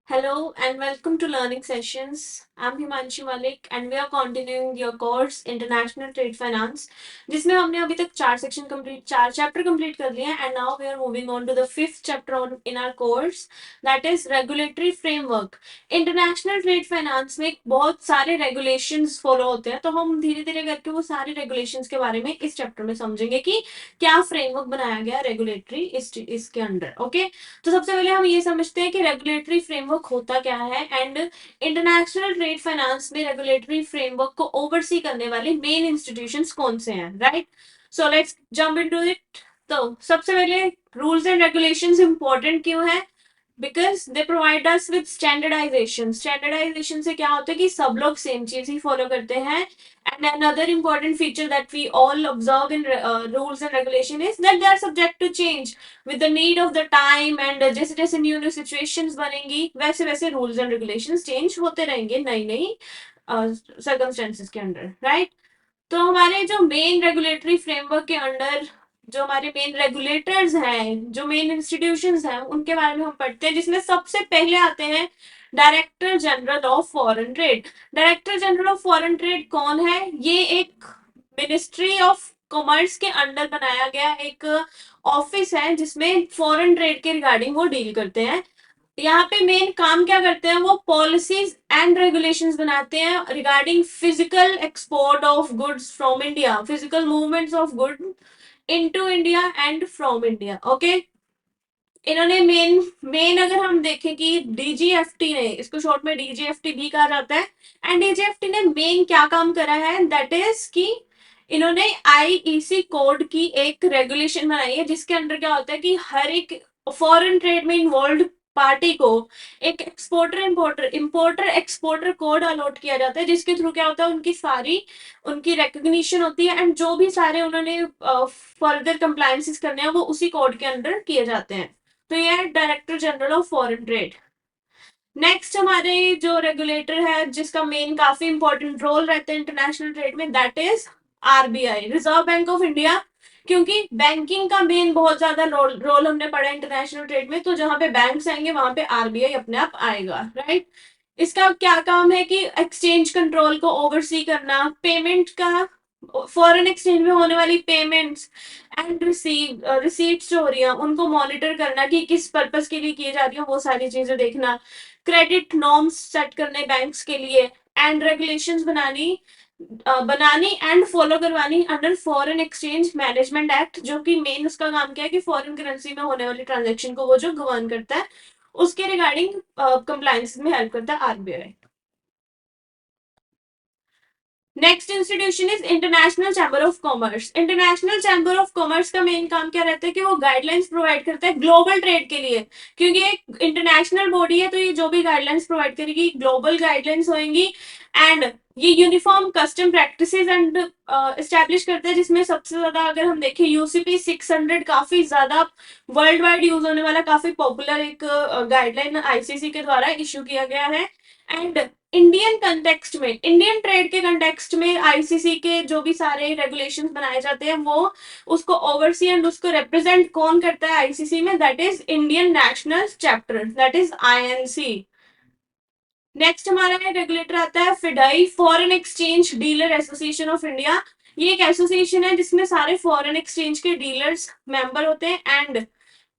Hello and welcome to Learning Sessions. I'm Himanshi Malik and we are continuing your course International Trade Finance जिसमें हमने अभी तक चार chapter complete कर लिए हैं and now we are moving on to the fifth chapter in our course, that is regulatory framework. International Trade Finance में बहुत सारे regulations follow होते हैं, तो हम धीरे धीरे करके वो सारे regulations के बारे में इस चैप्टर में समझेंगे कि क्या फ्रेमवर्क बनाया गया रेगुलेटरी इसके अंडर. ओके, तो सबसे पहले हम ये समझते हैं कि रेगुलेटरी फ्रेमवर्क होता क्या है एंड इंटरनेशनल ट्रेड फाइनेंस में रेगुलेटरी फ्रेमवर्क को ओवरसी करने वाले मेन इंस्टीट्यूशंस कौन से हैं, right? So let's jump into it. तो सबसे पहले रूल्स एंड रेगुलेशंस इंपॉर्टेंट क्यों है? Because they provide us with standardisation. Standardisation से क्या होता है कि सब लोग सेम चीज ही फॉलो करते हैं. And another important feature that we all observe in rules and regulation is that they are subject to change with the need of the time. and जैसे जैसे न्यू न्यू सिचुएशंस बनेंगी वैसे वैसे rules and regulations change होते रहेंगे नई नई circumstances के अंडर, राइट? तो हमारे जो मेन रेगुलेटरी फ्रेमवर्क के अंडर जो हमारे मेन रेगुलेटर्स हैं, जो मेन इंस्टीट्यूशंस हैं, उनके बारे में हम पढ़ते हैं, जिसमें सबसे पहले आते हैं director general of foreign trade. Director general of foreign trade कौन है? ये एक मिनिस्ट्री ऑफ कॉमर्स के अंडर बनाया गया एक ऑफिस है जिसमें फॉरेन ट्रेड के रिगार्डिंग वो डील करते हैं. यहाँ पे मेन काम क्या करते हैं? वो पॉलिसीज एंड रेगुलेशंस बनाते हैं regarding physical export of goods from India, physical movements of good into India and from India. Okay, इन्होंने मेन मेन अगर हम देखें कि डीजीएफटी ने, इसको शॉर्ट में डीजीएफटी भी कहा जाता है, एंड डीजीएफटी ने मेन क्या काम करा है? दैट इज कि इन्होंने आईईसी कोड की एक रेगुलेशन बनाई है जिसके अंदर क्या होता है कि हर एक फॉरेन ट्रेड में इन्वॉल्व पार्टी को एक इंपोर्टर एक्सपोर्टर कोड अलॉट किया जाता है, जिसके थ्रू क्या होता है उनकी रिकग्निशन होती है एंड जो भी सारे उन्होंने फर्दर कंप्लायंसेस करने हैं वो उसी कोड के अंदर किए जाते हैं. तो ये है director general of foreign trade. Next हमारे जो रेगुलेटर है जिसका मेन काफी इंपॉर्टेंट रोल रहता है इंटरनेशनल ट्रेड में, that is RBI, reserve bank of India. क्योंकि बैंकिंग का मेन बहुत ज्यादा रोल हमने पढ़ा इंटरनेशनल ट्रेड में, तो जहां पे बैंक्स आएंगे वहां पे आरबीआई अपने आप आएगा, राइट? इसका क्या काम है कि एक्सचेंज कंट्रोल को ओवरसी करना, पेमेंट का, फॉरेन एक्सचेंज में होने वाली पेमेंट्स एंड रिसीट्स जो हो रही है उनको मॉनिटर करना कि किस पर्पस के लिए की जा रही है, वो सारी चीजें देखना, क्रेडिट नॉर्म्स सेट करने बैंक्स के लिए, एंड रेगुलेशंस बनानी एंड फॉलो करवानी under foreign exchange management act, जो कि मेन उसका काम क्या है कि फॉरेन करेंसी में होने वाली ट्रांजेक्शन को वो जो गवर्न करता है उसके रिगार्डिंग कंप्लायंस में हेल्प करता है RBI. Next institution is international chamber of commerce. International chamber of commerce का मेन काम क्या रहता है कि वो गाइडलाइंस प्रोवाइड करता है ग्लोबल ट्रेड के लिए. क्योंकि एक इंटरनेशनल बॉडी है तो ये जो भी गाइडलाइंस प्रोवाइड करेगी ग्लोबल गाइडलाइंस होंगी एंड ये uniform custom practices and establish करते हैं, जिसमें सबसे ज्यादा अगर हम देखें यूसीपी 600 काफी ज्यादा वर्ल्ड वाइड यूज होने वाला काफी पॉपुलर एक गाइडलाइन आईसीसी के द्वारा इश्यू किया गया है. एंड इंडियन कंटेक्स्ट में, इंडियन ट्रेड के कंटेक्स्ट में आईसीसी के जो भी सारे रेगुलेशंस बनाए जाते हैं वो उसको ओवरसी एंड उसको रिप्रेजेंट कौन करता है आईसीसी में? That is Indian national chapter, that is INC. Next हमारा रेगुलेटर आता है FEDAI, foreign exchange dealer association of India. ये एक एसोसिएशन है जिसमें सारे फॉरेन एक्सचेंज के डीलर्स मेंबर होते हैं एंड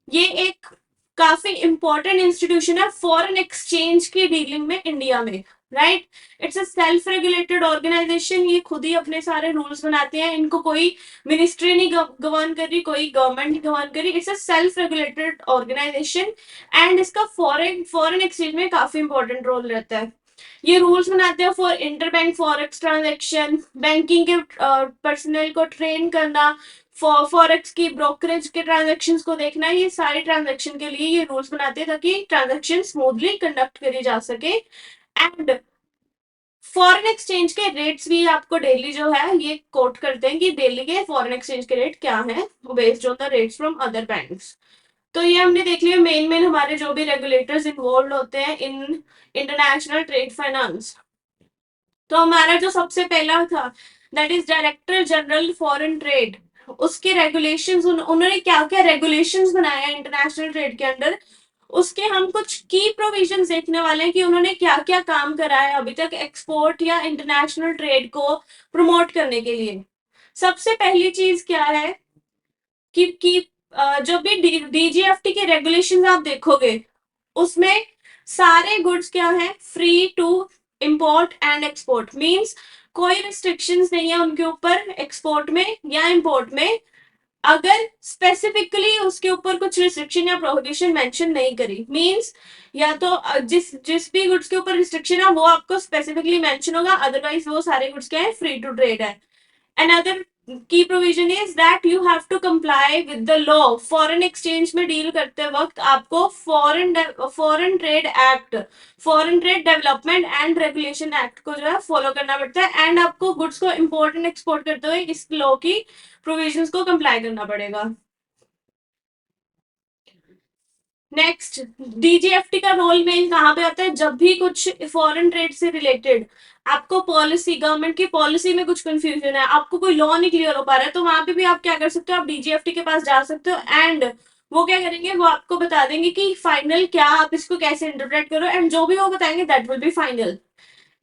ये एक काफी इंपॉर्टेंट इंस्टीट्यूशन है फॉरेन एक्सचेंज की डीलिंग में इंडिया में, right? It's a self regulated organisation. ये खुद ही अपने सारे रूल्स बनाते हैं, इनको कोई मिनिस्ट्री नहीं गवर्न कर रही, कोई गवर्नमेंट नहीं गवर्न कर रही. It's a self regulated organisation and इसका फॉरेन एक्सचेंज में काफी इंपॉर्टेंट रोल रहता है. ये रूल्स बनाते हैं for interbank forex transaction, banking के पर्सनल को ट्रेन करना, फॉरेक्स की ब्रोकरेज के ट्रांजेक्शन को देखना. ये सारे ट्रांजेक्शन के लिए ये रूल्स बनाते हैं ताकि ट्रांजेक्शन स्मूथली कंडक्ट करी जा सके. एंड फॉरेन एक्सचेंज के रेट्स भी आपको डेली जो है ये कोट करते हैं कि डेली के फॉरेन एक्सचेंज के रेट क्या है based on the rates from other banks. तो ये हमने देख लिया मेन हमारे जो भी रेगुलेटर्स इन्वॉल्व होते हैं इन इंटरनेशनल ट्रेड फाइनेंस. तो हमारा जो सबसे पहला था that is director general foreign trade. उसके रेगुलेशंस उन्होंने क्या क्या रेगुलेशंस बनाया इंटरनेशनल ट्रेड के अंदर उसके हम कुछ की प्रोविजंस देखने वाले हैं कि उन्होंने क्या क्या काम करा है अभी तक एक्सपोर्ट या इंटरनेशनल ट्रेड को प्रमोट करने के लिए। सबसे पहली चीज क्या है कि जो भी डीजीएफटी के रेगुलेशंस आप देखोगे उसमें सारे गुड्स क्या है, free to import and export, means कोई रिस्ट्रिक्शंस नहीं है उनके ऊपर एक्सपोर्ट में या इंपोर्ट में, अगर स्पेसिफिकली उसके ऊपर कुछ रिस्ट्रिक्शन या प्रोहिबिशन मेंशन नहीं करी। मींस या तो जिस जिस भी गुड्स के ऊपर रिस्ट्रिक्शन है वो आपको स्पेसिफिकली मेंशन होगा, अदरवाइज वो सारे गुड्स क्या है, फ्री टू ट्रेड है। Another key provision is that you have to comply with the law. Foreign exchange में डील करते वक्त आपको foreign trade act, foreign trade development and regulation act को जो है फॉलो करना पड़ता है, एंड आपको गुड्स को इंपोर्ट एंड एक्सपोर्ट करते हुए इस लॉ की प्रोविजंस को कंप्लाई करना पड़ेगा। नेक्स्ट, डीजीएफटी का रोल मेन कहाँ पे आता है, जब भी कुछ फॉरेन ट्रेड से रिलेटेड आपको पॉलिसी, गवर्नमेंट की पॉलिसी में कुछ कंफ्यूजन है, आपको कोई लॉ नहीं क्लियर हो पा रहा है, तो वहां पे भी आप क्या कर सकते हो, आप डीजीएफटी के पास जा सकते हो एंड वो क्या करेंगे, वो आपको बता देंगे कि फाइनल क्या, आप इसको कैसे इंटरप्रेट करो, एंड जो भी वो बताएंगे that will be final.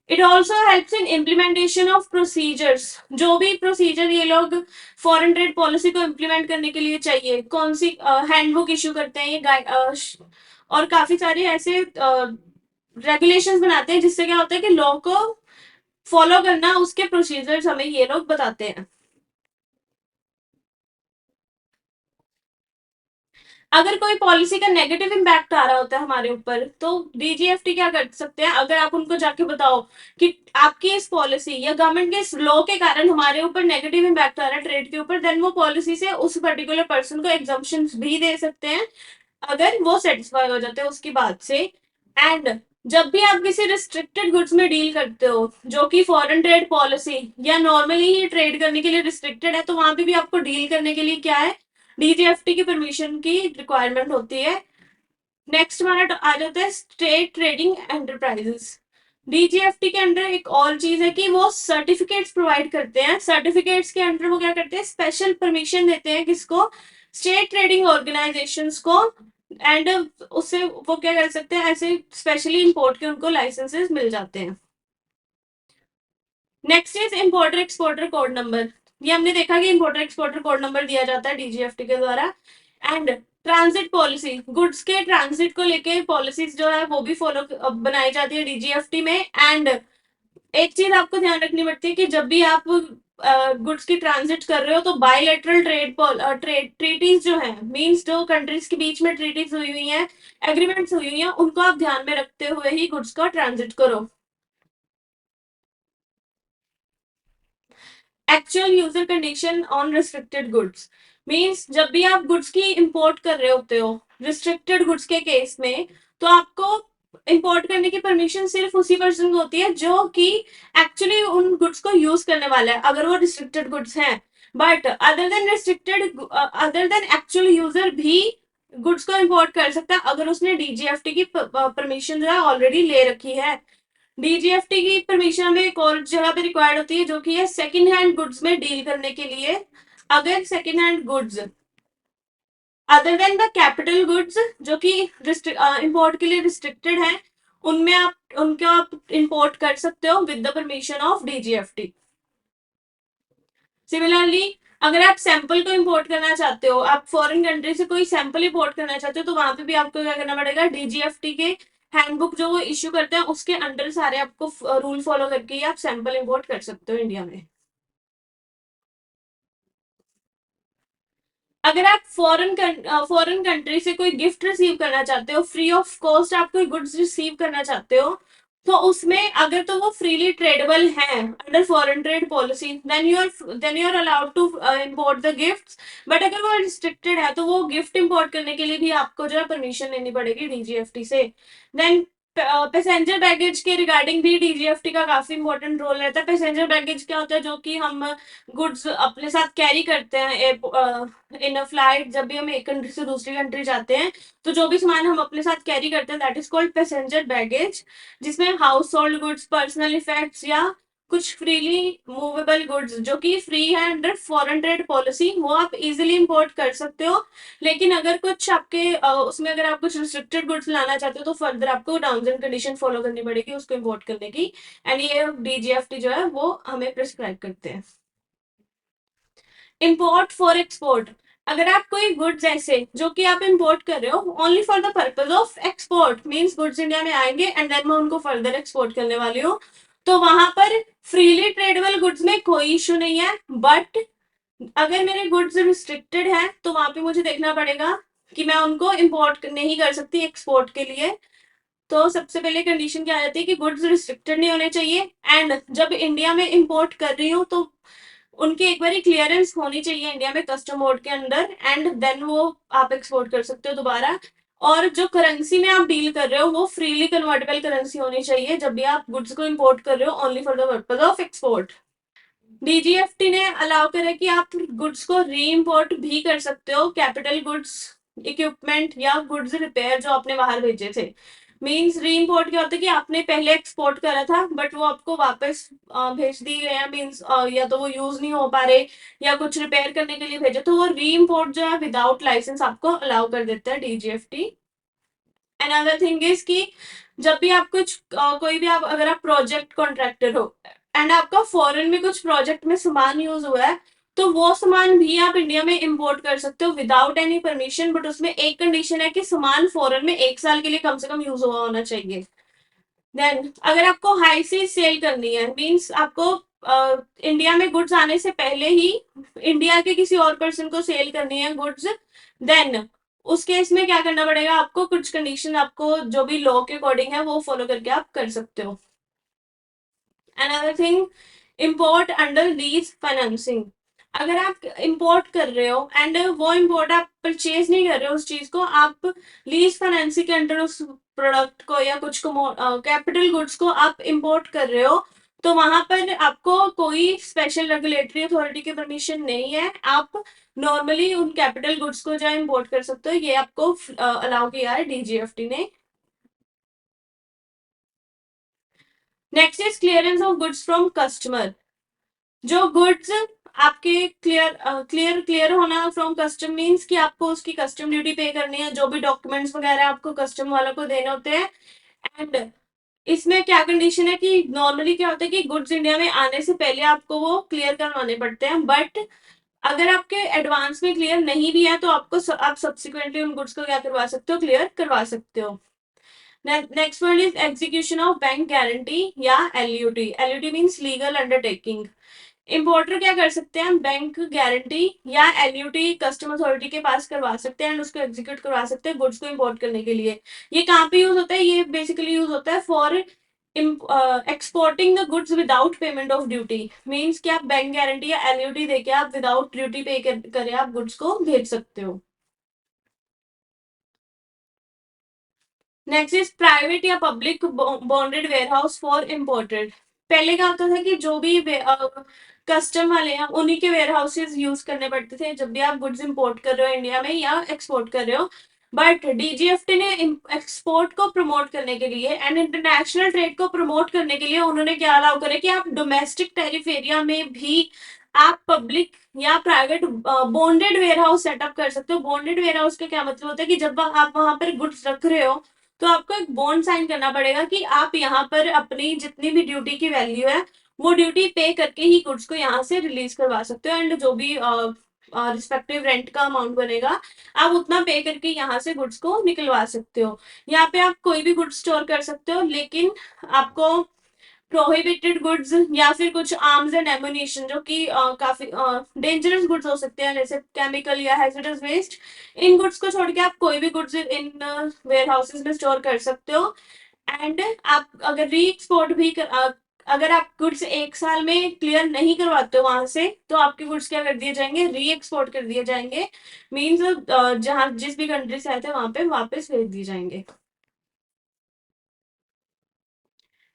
It also helps in implementation of procedures, जो भी प्रोसीजर ये लोग फॉरेन ट्रेड पॉलिसी को इम्प्लीमेंट करने के लिए चाहिए, कौन सी हैंडबुक इशू करते हैं ये और काफी सारे ऐसे रेगुलेशंस बनाते हैं जिससे क्या होता है कि लॉ को फॉलो करना, उसके प्रोसीजर्स हमें ये लोग बताते हैं। अगर कोई पॉलिसी का नेगेटिव इम्पैक्ट आ रहा होता है हमारे ऊपर, तो डीजीएफटी क्या कर सकते हैं, अगर आप उनको जाके बताओ कि आपकी इस पॉलिसी या गवर्नमेंट के इस लॉ के कारण हमारे ऊपर नेगेटिव इम्पैक्ट आ रहा है ट्रेड के ऊपर, देन वो पॉलिसी से उस पर्टिकुलर पर्सन को एग्जम्पशन भी दे सकते हैं अगर वो सेटिस्फाई हो जाते हैं उसकी बात से। एंड जब भी आप किसी रिस्ट्रिक्टेड गुड्स में डील करते हो जो कि फॉरेन ट्रेड पॉलिसी या नॉर्मली ही ट्रेड करने के लिए रिस्ट्रिक्टेड है, तो वहां पे भी आपको डील करने के लिए क्या है, डीजीएफटी की परमिशन की रिक्वायरमेंट होती है। नेक्स्ट हमारा आ जाता है स्टेट ट्रेडिंग एंटरप्राइजेस। डीजीएफटी के अंडर एक और चीज है कि वो सर्टिफिकेट्स प्रोवाइड करते हैं, सर्टिफिकेट्स के अंडर वो क्या करते हैं, स्पेशल परमिशन देते हैं किसको, स्टेट ट्रेडिंग ऑर्गेनाइजेशंस को, एंड उससे वो क्या कर सकते हैं, ऐसे स्पेशली इंपोर्ट के उनको लाइसेंसेस मिल जाते हैं। Next is importer exporter code number. ये हमने देखा कि इंपोर्टर एक्सपोर्टर कोड नंबर दिया जाता है डीजीएफटी के द्वारा। एंड ट्रांजिट पॉलिसी, गुड्स के ट्रांजिट को लेके पॉलिसीज जो है वो भी फॉलो बनाई जाती है डीजीएफटी में। एंड एक चीज आपको ध्यान रखनी पड़ती है कि जब भी आप गुड्स की ट्रांजिट कर रहे हो तो बायलैटरल ट्रेड ट्रीटीज जो है, मींस जो कंट्रीज के बीच में ट्रीटीज हुई हुई हैं, एग्रीमेंट्स हुई हुई हैं, उनको आप ध्यान में रखते हुए ही गुड्स का ट्रांजिट करो। Actual user condition on restricted goods, means जब भी आप गुड्स की इंपोर्ट कर रहे होते हो रिस्ट्रिक्टेड गुड्स के केस में, तो आपको इंपोर्ट करने की परमिशन सिर्फ उसी पर्सन को होती है जो कि एक्चुअली उन गुड्स को यूज करने वाला है, अगर वो रिस्ट्रिक्टेड गुड्स हैं। But other than actual user भी गुड्स को इंपोर्ट कर सकता है अगर उसने डीजीएफटी की परमिशन जो है ऑलरेडी ले रखी है। डीजीएफटी की परमिशन हमें एक और जगह पे रिक्वायर्ड होती है जो कि है सेकंड हैंड गुड्स में डील करने के लिए। अगर second hand goods other than the capital goods जो कि इंपोर्ट के लिए रिस्ट्रिक्टेड है, उनमें आप उनको आप इंपोर्ट कर सकते हो with the permission of DGFT. Similarly अगर आप सैंपल को इंपोर्ट करना चाहते हो, आप फॉरेन कंट्री से कोई सैंपल इंपोर्ट करना चाहते हो, तो वहां पे भी आपको क्या करना पड़ेगा, डीजीएफटी के हैंडबुक जो वो इश्यू करते हैं उसके अंडर सारे आपको रूल फॉलो करके ही आप सैंपल इंपोर्ट कर सकते हो इंडिया में। अगर आप फॉरेन कंट्री से कोई गिफ्ट रिसीव करना चाहते हो, फ्री ऑफ कॉस्ट आप कोई गुड्स रिसीव करना चाहते हो, तो उसमें अगर तो वो फ्रीली ट्रेडेबल है under foreign trade policy, then you are allowed to import the gifts. But अगर वो रिस्ट्रिक्टेड है तो वो गिफ्ट इंपोर्ट करने के लिए भी आपको जो है परमिशन लेनी पड़ेगी डीजीएफटी से। देन पैसेंजर बैगेज के रिगार्डिंग भी डीजीएफटी का काफी इंपॉर्टेंट रोल रहता है। पैसेंजर बैगेज क्या होता है, जो कि हम गुड्स अपने साथ कैरी करते हैं इन अ फ्लाइट, जब भी हम एक कंट्री से दूसरी कंट्री जाते हैं, तो जो भी सामान हम अपने साथ कैरी करते हैं that is called passenger baggage, जिसमें household goods, personal effects या कुछ फ्रीली मूवेबल गुड्स जो कि फ्री है अंडर फॉरेन ट्रेड पॉलिसी, वो आप इजीली इंपोर्ट कर सकते हो। लेकिन अगर कुछ आपके उसमें अगर आप कुछ रिस्ट्रिक्टेड गुड्स लाना चाहते हो तो फर्दर आपको टर्म्स एंड कंडीशन फॉलो करनी पड़ेगी उसको इंपोर्ट करने की, एंड ये डीजीएफटी जो है वो हमें प्रिस्क्राइब करते हैं। इंपोर्ट फॉर एक्सपोर्ट, अगर आप कोई गुड्स ऐसे जो कि आप इंपोर्ट कर रहे हो only for the purpose of export, means goods India में आएंगे एंड देन मैं उनको फर्दर एक्सपोर्ट करने वाली हूँ, तो वहां पर फ्रीली ट्रेडेबल गुड्स में कोई इशू नहीं है। बट अगर मेरे गुड्स रिस्ट्रिक्टेड है तो वहां पे मुझे देखना पड़ेगा कि मैं उनको इंपोर्ट नहीं कर सकती एक्सपोर्ट के लिए। तो सबसे पहले कंडीशन क्या आ जाती है कि गुड्स रिस्ट्रिक्टेड नहीं होने चाहिए, एंड जब इंडिया में इंपोर्ट कर रही हूँ तो उनकी एक बार क्लियरेंस होनी चाहिए इंडिया में कस्टम बोर्ड के अंदर, एंड देन वो आप एक्सपोर्ट कर सकते हो दोबारा। और जो करेंसी में आप डील कर रहे हो वो फ्रीली कन्वर्टेबल करेंसी होनी चाहिए जब भी आप गुड्स को इंपोर्ट कर रहे हो only for the purpose of export. DGFT ने अलाउ करा कि आप गुड्स को री इम्पोर्ट भी कर सकते हो, कैपिटल गुड्स, इक्विपमेंट या गुड्स रिपेयर जो आपने बाहर भेजे थे। मीन्स री इम्पोर्ट क्या होता है कि आपने पहले एक्सपोर्ट करा था बट वो आपको वापस भेज दिए गए हैं, मीन्स या तो वो यूज नहीं हो पा रहे या कुछ रिपेयर करने के लिए भेजे, तो वो री इम्पोर्ट जो है विदाउट लाइसेंस आपको अलाउ कर देता है डीजीएफटी। अनदर थिंग इज कि जब भी आप कुछ कोई भी आप अगर आप प्रोजेक्ट कॉन्ट्रैक्टर हो एंड आपका फॉरेन में कुछ प्रोजेक्ट में सामान यूज हुआ है तो वो सामान भी आप इंडिया में इंपोर्ट कर सकते हो विदाउट एनी परमिशन, बट उसमें एक कंडीशन है कि सामान फॉरेन में 1 साल के लिए कम से कम यूज हुआ होना चाहिए। देन अगर आपको हाई सी सेल करनी है, मीन्स आपको इंडिया में गुड्स आने से पहले ही इंडिया के किसी और पर्सन को सेल करनी है गुड्स, देन उस केस में क्या करना पड़ेगा आपको, कुछ कंडीशन आपको जो भी लॉ के अकॉर्डिंग है वो फॉलो करके आप कर सकते हो। Another thing, import under lease financing, अगर आप इंपोर्ट कर रहे हो एंड वो इंपोर्ट आप परचेज नहीं कर रहे हो उस चीज को, आप लीज फाइनेंसिंग के अंडर उस प्रोडक्ट को या कुछ कैपिटल गुड्स को आप इंपोर्ट कर रहे हो, तो वहां पर आपको कोई स्पेशल रेगुलेटरी अथॉरिटी की परमिशन नहीं है, आप नॉर्मली उन कैपिटल गुड्स को जो इंपोर्ट कर सकते हो, ये आपको अलाउ किया है डीजीएफटी ने। Next is clearance of goods from customer, जो गुड्स आपके क्लियर होना फ्रॉम कस्टम मीन्स कि आपको उसकी कस्टम ड्यूटी पे करनी है, जो भी डॉक्यूमेंट्स वगैरह आपको कस्टम वालों को देने होते हैं। एंड इसमें क्या कंडीशन है कि नॉर्मली क्या होता है कि गुड्स इंडिया में आने से पहले आपको वो क्लियर करवाने पड़ते हैं, बट अगर आपके एडवांस में क्लियर नहीं भी है तो आप सब्सिक्वेंटली उन गुड्स को क्या करवा सकते हो, क्लियर करवा सकते हो। Next one is execution of bank guarantee या LUT. LUT means legal undertaking. Importer क्या कर सकते हैं, बैंक गारंटी या एलयूटी कस्टम अथॉरिटी के पास करवा सकते हैं एंड उसको एग्जीक्यूट करवा सकते हैं गुड्स को इंपोर्ट करने के लिए। ये कहाँ पे यूज होता है, ये बेसिकली यूज होता है for exporting the goods without payment of duty, means कि आप बैंक गारंटी या एलयूटी देके आप विदाउट ड्यूटी पे करे आप गुड्स को भेज सकते हो। नेक्स्ट इज प्राइवेट या public bonded warehouse for imported. पहले क्या होता था कि जो भी कस्टम वाले हैं उन्हीं के वेयर हाउसेज यूज करने पड़ते थे जब भी आप गुड्स इंपोर्ट कर रहे हो इंडिया में या एक्सपोर्ट कर रहे हो। बट डीजीएफटी ने एक्सपोर्ट को प्रमोट करने के लिए एंड इंटरनेशनल ट्रेड को प्रमोट करने के लिए उन्होंने क्या अलाउ करे कि आप डोमेस्टिक टैरिफ एरिया में भी आप पब्लिक या private bonded warehouse setup कर सकते हो। बॉन्डेड वेयर हाउस का क्या मतलब होता है कि जब आप वहां पर गुड्स रख रहे हो तो आपको एक बॉन्ड साइन करना पड़ेगा कि आप यहाँ पर अपनी जितनी भी ड्यूटी की वैल्यू है वो ड्यूटी पे करके ही गुड्स को यहाँ से रिलीज करवा सकते हो, एंड जो भी रिस्पेक्टिव रेंट का अमाउंट बनेगा आप उतना पे करके यहाँ से गुड्स को निकलवा सकते हो। यहाँ पे आप कोई भी गुड्स स्टोर कर सकते हो, लेकिन आपको प्रोहिबिटेड गुड्स या फिर कुछ आर्म्स एंड एमुनिशन जो कि काफी डेंजरस गुड्स हो सकते हैं जैसे केमिकल या हैजर्डस वेस्ट, इन गुड्स को छोड़ के आप कोई भी गुड्स इन वेयर हाउसेज में स्टोर कर सकते हो। एंड आप अगर री एक्सपोर्ट भी अगर आप गुड्स 1 साल में क्लियर नहीं करवाते हो वहां से तो आपके गुड्स क्या कर दिए जाएंगे, री एक्सपोर्ट कर दिए जाएंगे, मीन्स जहां जिस भी कंट्री से आए थे वहां पे वापस भेज दिए जाएंगे।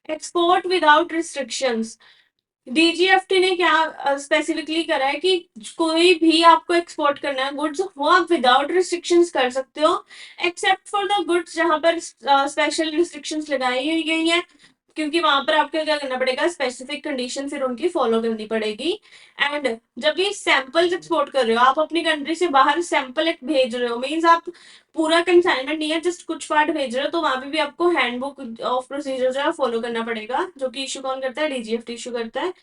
एक्सपोर्ट विदाउट रिस्ट्रिक्शंस, डीजीएफटी ने क्या स्पेसिफिकली करा है कि कोई भी आपको एक्सपोर्ट करना है गुड्स वो आप विदाउट रिस्ट्रिक्शंस कर सकते हो, एक्सेप्ट फॉर द गुड्स जहां पर स्पेशल रिस्ट्रिक्शंस लगाई गई हैं। क्योंकि वहां पर आपको क्या करना पड़ेगा, स्पेसिफिक कंडीशन फिर उनकी फॉलो करनी पड़ेगी। एंड जब भी सैंपल्स एक्सपोर्ट कर रहे हो, आप अपनी कंट्री से बाहर सैंपल एक भेज रहे हो, मीन्स आप पूरा कंसाइनमेंट नहीं है, जस्ट कुछ पार्ट भेज रहे हो, तो वहां पे भी आपको हैंडबुक ऑफ प्रोसीजर जो है फॉलो करना पड़ेगा, जो कि इशू कौन करता है, डीजीएफटी इशू करता है।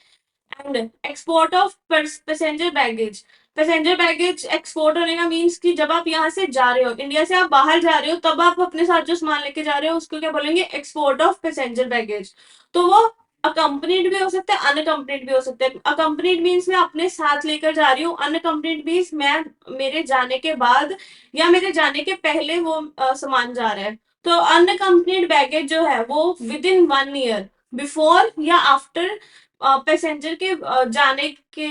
And export of passenger baggage, passenger baggage export होने का मीन्स कि जब आप यहाँ से जा रहे हो, इंडिया से आप बाहर जा रहे हो, तब आप अपने साथ जो सामान लेके जा रहे हो उसको क्या बोलेंगे, एक्सपोर्ट ऑफ पैसेंजर बैगेज। तो वो अकम्पनीड भी हो सकता है, अनअकम्पनीड भी हो सकता है। अकम्पनीड मीन्स मैं अपने साथ लेकर जा रही हूँ, अनअकम्पनीड मीन्स मैं मेरे जाने के बाद या मेरे जाने के पहले वो सामान जा रहा है। तो अनअकम्पनीड बैगेज जो है वो विद इन 1 ईयर, बिफोर या आफ्टर पैसेंजर के जाने के,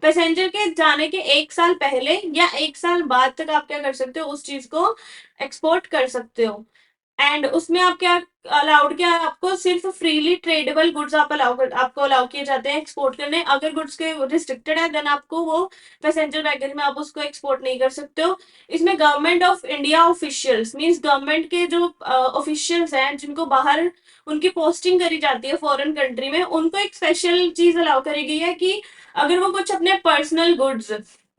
पैसेंजर के जाने के 1 साल पहले या 1 साल बाद तक आप क्या कर सकते हो, उस चीज को एक्सपोर्ट कर सकते हो। एंड उसमें आप क्या अलाउड, क्या आपको सिर्फ फ्रीली ट्रेडेबल गुड्स आप आपको अलाउ किए जाते हैं एक्सपोर्ट करने। अगर गुड्स के रिस्ट्रिक्टेड है, देन आपको वो पैसेंजर बैगेज में आप उसको एक्सपोर्ट नहीं कर सकते हो। इसमें government of India officials means government के जो ऑफिशियल्स हैं, जिनको बाहर उनकी पोस्टिंग करी जाती है फॉरेन कंट्री में, उनको एक स्पेशल चीज अलाउ करी गई है कि अगर वो कुछ अपने पर्सनल गुड्स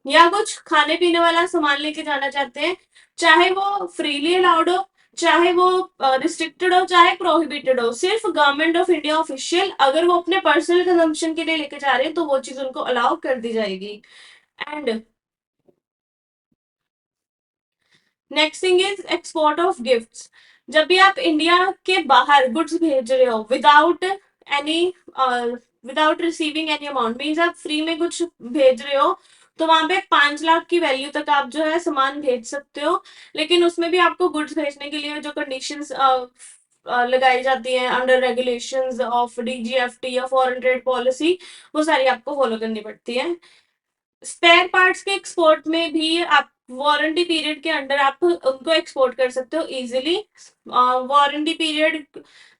या कुछ खाने पीने वाला सामान लेके जाना चाहते हैं, चाहे वो फ्रीली अलाउड हो, चाहे वो रिस्ट्रिक्टेड हो, चाहे प्रोहिबिटेड हो, सिर्फ गवर्नमेंट ऑफ इंडिया ऑफिशियल अगर वो अपने पर्सनल कंजम्पशन के लिए लेके जा रहे हैं तो वो चीज उनको अलाउ कर दी जाएगी। And next thing is export of gifts. जब भी आप इंडिया के बाहर गुड्स भेज रहे हो without any without receiving any amount, means आप फ्री में कुछ भेज रहे हो, तो वहां पे 5 लाख की वैल्यू तक आप जो है सामान भेज सकते हो। लेकिन उसमें भी आपको गुड्स भेजने के लिए जो कंडीशंस लगाई जाती है अंडर रेगुलेशंस ऑफ डीजीएफटी या फॉरेन ट्रेड पॉलिसी, वो सारी आपको फॉलो करनी पड़ती है। स्पेयर पार्ट्स के एक्सपोर्ट में भी आप वारंटी पीरियड के अंडर आप उनको एक्सपोर्ट कर सकते हो इजीली। वारंटी पीरियड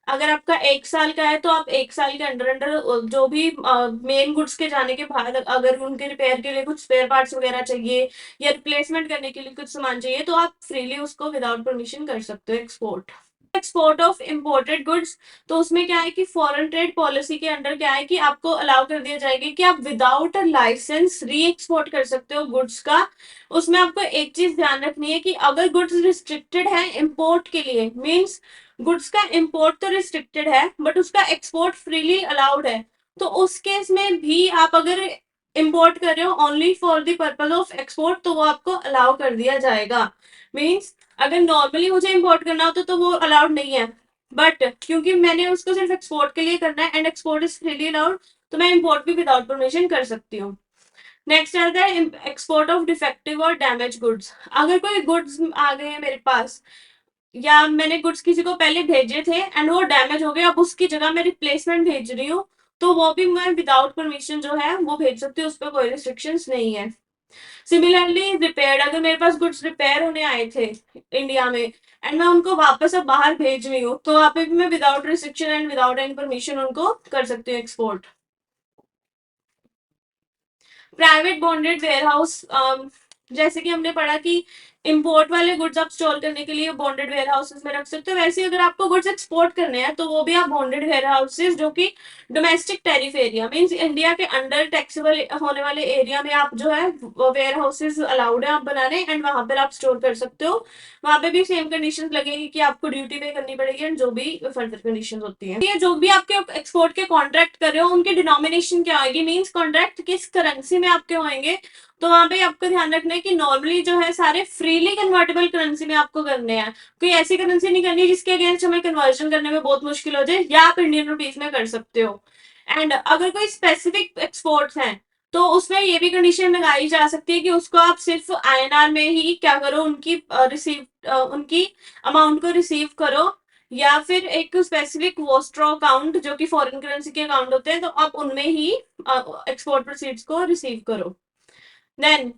अगर आपका 1 साल का है, तो आप 1 साल के अंडर अंडर जो भी मेन गुड्स के जाने के बाद अगर उनके रिपेयर के लिए कुछ स्पेयर पार्ट्स वगैरह चाहिए या रिप्लेसमेंट करने के लिए कुछ सामान चाहिए, तो आप फ्रीली उसको विदाउट परमिशन कर सकते हो export. Export of imported goods, तो उसमें क्या है कि फॉरेन ट्रेड पॉलिसी के अंडर क्या है कि आपको अलाउ कर दिया जाएगा कि आप विदाउट लाइसेंस री एक्सपोर्ट कर सकते हो गुड्स का। उसमें आपको एक चीज ध्यान रखनी है कि अगर गुड्स रिस्ट्रिक्टेड है इंपोर्ट के लिए, मींस गुड्स का इंपोर्ट तो रिस्ट्रिक्टेड है बट उसका एक्सपोर्ट फ्रीली अलाउड है, तो उस केस में भी आप अगर इंपोर्ट कर रहे हो only for the purpose of export, तो वो आपको अलाउ कर दिया जाएगा। मीन्स अगर नॉर्मली मुझे इंपोर्ट करना होता तो वो अलाउड नहीं है, बट क्योंकि मैंने उसको सिर्फ एक्सपोर्ट के लिए करना है and export is freely allowed, तो मैं इंपोर्ट भी विदाउट परमिशन कर सकती हूँ। नेक्स्ट आता है एक्सपोर्ट ऑफ डिफेक्टिव और डैमेज गुड्स। अगर कोई गुड्स आ गए हैं मेरे पास, या मैंने गुड्स किसी को पहले भेजे थे एंड वो डैमेज हो गए, अब उसकी जगह मैं रिप्लेसमेंट भेज रही हूँ, तो वो भी मैं विदाउट परमिशन जो है वो भेज सकती हूँ, उस पर कोई रिस्ट्रिक्शंस नहीं है। सिमिलरली रिपेयर्ड, अगर मेरे पास गुड्स रिपेयर होने आए थे इंडिया में एंड मैं उनको वापस अब बाहर भेज रही हूँ, तो वहां पे भी मैं without restriction and without any permission उनको कर सकती हूँ एक्सपोर्ट। प्राइवेट बॉन्डेड वेयरहाउस, जैसे कि हमने पढ़ा कि इंपोर्ट वाले गुड्स आप स्टोर करने के लिए बॉन्डेड वेयर हाउसेस में रख सकते हो, वैसे अगर आपको गुड्स एक्सपोर्ट करने हैं तो वो भी आप बॉन्डेड वेयर हाउसेस, जो कि domestic tariff area means India के अंडर टैक्सेबल होने वाले एरिया में आप जो है वेयर हाउसेस अलाउड है आप बनाने, एंड वहां पर आप स्टोर कर सकते हो। वहां पे भी सेम कंडीशन लगेगी कि आपको ड्यूटी पे करनी पड़ेगी एंड जो भी फर्दर कंडीशन होती है। ये जो भी आपके एक्सपोर्ट के कॉन्ट्रैक्ट कर रहे हो उनकी डिनोमिनेशन क्या होगी, मीन्स कॉन्ट्रैक्ट किस करेंसी में आपके होंगे, तो वहां पे आपको ध्यान रखना है कि नॉर्मली जो है सारे फ्रीली कन्वर्टेबल करेंसी में आपको करने हैं। कोई ऐसी करेंसी नहीं करनी जिसके अगेंस्ट हमें कन्वर्जन करने में बहुत मुश्किल हो जाए, या आप इंडियन रुपीज में कर सकते हो। एंड अगर कोई स्पेसिफिक एक्सपोर्ट्स हैं, तो उसमें ये भी कंडीशन लगाई जा सकती है कि उसको आप सिर्फ आईएनआर में ही क्या करो, उनकी उनकी अमाउंट को रिसीव करो, या फिर एक स्पेसिफिक वोस्ट्रो अकाउंट जो कि फॉरेन करेंसी के अकाउंट होते हैं, तो आप उनमें ही एक्सपोर्ट प्रोसीड्स को रिसीव करो। देन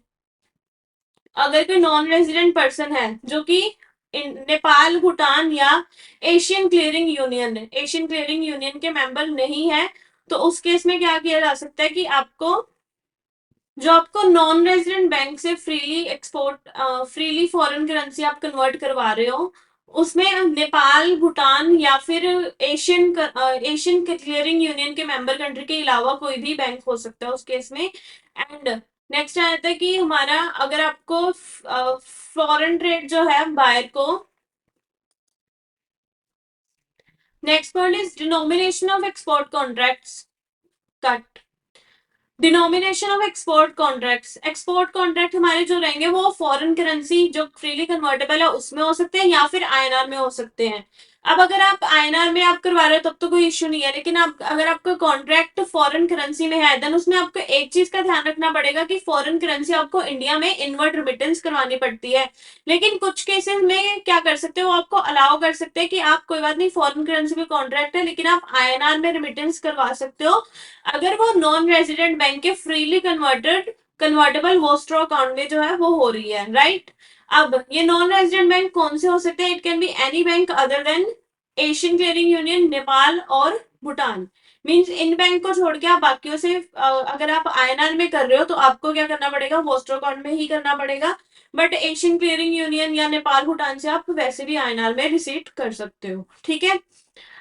अगर कोई नॉन रेजिडेंट पर्सन है जो कि नेपाल, भूटान या एशियन क्लियरिंग यूनियन के मेंबर नहीं है, तो उस केस में क्या किया जा सकता है कि आपको जो आपको नॉन रेजिडेंट बैंक से फ्रीली फॉरेन करेंसी आप कन्वर्ट करवा रहे हो, उसमें नेपाल, भूटान या फिर एशियन क्लियरिंग यूनियन के मेंबर कंट्री के अलावा कोई भी बैंक हो सकता है उस केस में। एंड नेक्स्ट आ जाता है कि हमारा अगर आपको फॉरेन ट्रेड जो है बायर को, next point is denomination of export contracts cut. Denomination of export contract हमारे जो रहेंगे वो फॉरेन करेंसी जो फ्रीली कन्वर्टेबल है उसमें हो सकते हैं या फिर आईएनआर में हो सकते हैं। अब अगर आप आईएनआर में आप करवा रहे हो तब तो कोई इश्यू नहीं है, लेकिन आप अगर आपका कॉन्ट्रैक्ट फॉरेन करेंसी में है देन उसमें आपको एक चीज का ध्यान रखना पड़ेगा कि फॉरेन करेंसी आपको इंडिया में इनवर्ट रिमिटेंस करवानी पड़ती है। लेकिन कुछ केसेस में क्या कर सकते हो, आपको अलाउ कर सकते हैं कि आप कोई बात नहीं फॉरेन करेंसी में कॉन्ट्रैक्ट है लेकिन आप आईएनआर में रिमिटेंस करवा सकते हो अगर वो नॉन रेजिडेंट बैंक के फ्रीली कन्वर्टेबल वोस्ट्रो अकाउंट में जो है वो हो रही है, राइट। अब ये नॉन रेजिडेंट बैंक कौन से हो सकते हैं, it can be any bank other than Asian clearing union, Nepal और भूटान। मीन्स इन बैंक को छोड़ के आप बाकियों से अगर आप आईएनआर में कर रहे हो तो आपको क्या करना पड़ेगा, वोस्ट्रो अकाउंट में ही करना पड़ेगा। बट एशियन क्लियरिंग यूनियन या नेपाल भूटान से आप वैसे भी आईएनआर में रिसीट कर सकते हो, ठीक है।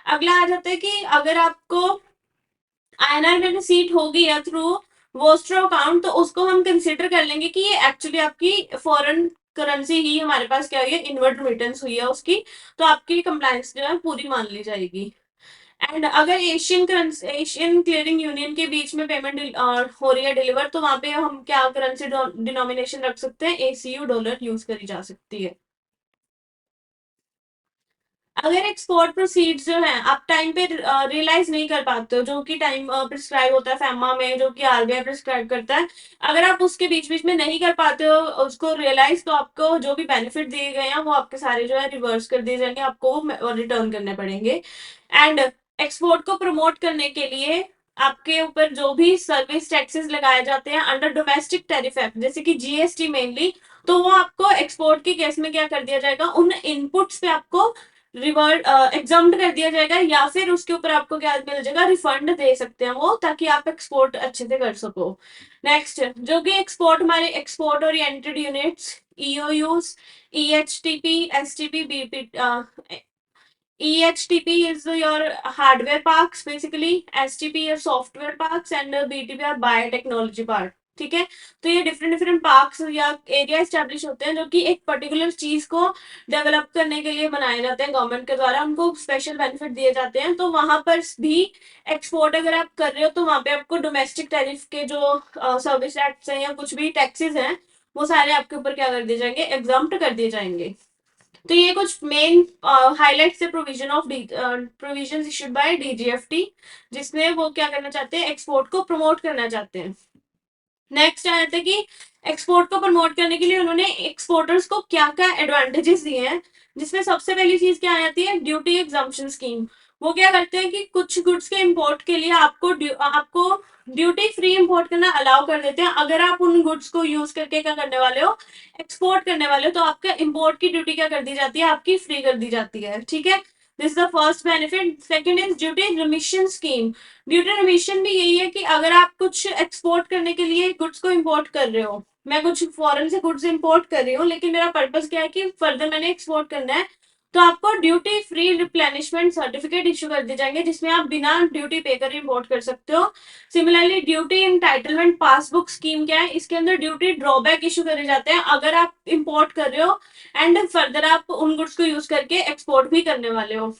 अगला आ जाता है कि अगर आपको आईएनआर में रिसीट होगी या थ्रू वोस्ट्रो अकाउंट तो उसको हम कंसिडर कर लेंगे कि ये एक्चुअली आपकी फॉरेन करेंसी ही हमारे पास क्या हुई है, इनवर्ट रिमिटेंस हुई है उसकी, तो आपकी कंप्लायंस जो है पूरी मान ली जाएगी। एंड अगर एशियन क्लियरिंग यूनियन के बीच में पेमेंट हो रही है डिलीवर तो वहां पे हम क्या करेंसी डिनोमिनेशन रख सकते हैं, एसीयू डॉलर यूज करी जा सकती है। अगर एक्सपोर्ट प्रोसीड्स जो है आप टाइम पे रियलाइज नहीं कर पाते हो, जो कि टाइम प्रिस्क्राइब होता है फैमा में, जो कि आरबीआई प्रिस्क्राइब करता है, अगर आप उसके बीच बीच में नहीं कर पाते हो उसको रियलाइज तो आपको जो भी बेनिफिट दिए गए हैं वो आपके सारे जो है रिवर्स कर दिए जाएंगे, आपको रिटर्न करने पड़ेंगे। एंड एक्सपोर्ट को प्रमोट करने के लिए आपके ऊपर जो भी सर्विस टैक्सेस लगाए जाते हैं अंडर डोमेस्टिक टैरिफ एक्ट जैसे कि जीएसटी मेनली, तो वो आपको एक्सपोर्ट के केस में क्या कर दिया जाएगा, उन इनपुट्स पे आपको रिवर्ट एग्जाम्ड कर दिया जाएगा या फिर उसके ऊपर आपको क्या मिल जाएगा, रिफंड दे सकते हैं वो, ताकि आप एक्सपोर्ट अच्छे से कर सको। नेक्स्ट जो कि एक्सपोर्ट हमारे export oriented units, EOUs, EHTP, STP, BP, EHTP is your hardware parks basically, STP your software parks and BTP are biotechnology part, ठीक है। तो ये डिफरेंट डिफरेंट पार्क्स या एरिया स्टैब्लिश होते हैं जो कि एक पर्टिकुलर चीज को डेवलप करने के लिए बनाए जाते हैं गवर्नमेंट के द्वारा, उनको स्पेशल बेनिफिट दिए जाते हैं। तो वहां पर भी एक्सपोर्ट अगर आप कर रहे हो तो वहां पे आपको डोमेस्टिक टैरिफ के जो सर्विस टैक्स हैं या कुछ भी टैक्सेस हैं वो सारे आपके ऊपर क्या कर दिए जाएंगे, एग्जाम्प्ट कर दिए जाएंगे। तो ये कुछ मेन हाईलाइट से प्रोविजन इशूड बाय डीजीएफटी जिसमें वो क्या करना चाहते हैं, एक्सपोर्ट को प्रमोट करना चाहते हैं। नेक्स्ट आ जाता है कि एक्सपोर्ट को प्रमोट करने के लिए उन्होंने एक्सपोर्टर्स को क्या क्या एडवांटेजेस दिए हैं, जिसमें सबसे पहली चीज क्या आ जाती है, ड्यूटी एग्जम्पशन स्कीम। वो क्या करते हैं कि कुछ गुड्स के इंपोर्ट के लिए आपको ड्यूटी फ्री इंपोर्ट करना अलाउ कर देते हैं अगर आप उन गुड्स को यूज करके क्या करने वाले हो, एक्सपोर्ट करने वाले हो, तो आपका इंपोर्ट की ड्यूटी क्या कर दी जाती है, आपकी फ्री कर दी जाती है, ठीक है। This the first benefit. Second is duty remission scheme. Duty remission भी यही है कि अगर आप कुछ एक्सपोर्ट करने के लिए गुड्स को इंपोर्ट कर रहे हो, मैं कुछ फॉरेन से गुड्स इंपोर्ट कर रही हूँ लेकिन मेरा पर्पस क्या है कि फर्दर मैंने एक्सपोर्ट करना है, तो आपको duty free replenishment certificate issue कर दिए जाएंगे जिसमें आप बिना ड्यूटी पे कर इंपोर्ट कर सकते हो। Similarly duty entitlement passbook scheme क्या है, इसके अंदर ड्यूटी ड्रॉबैक इशू करे जाते हैं अगर आप इंपोर्ट कर रहे हो एंड फर्दर आप उन गुड्स को यूज करके एक्सपोर्ट भी करने वाले हो।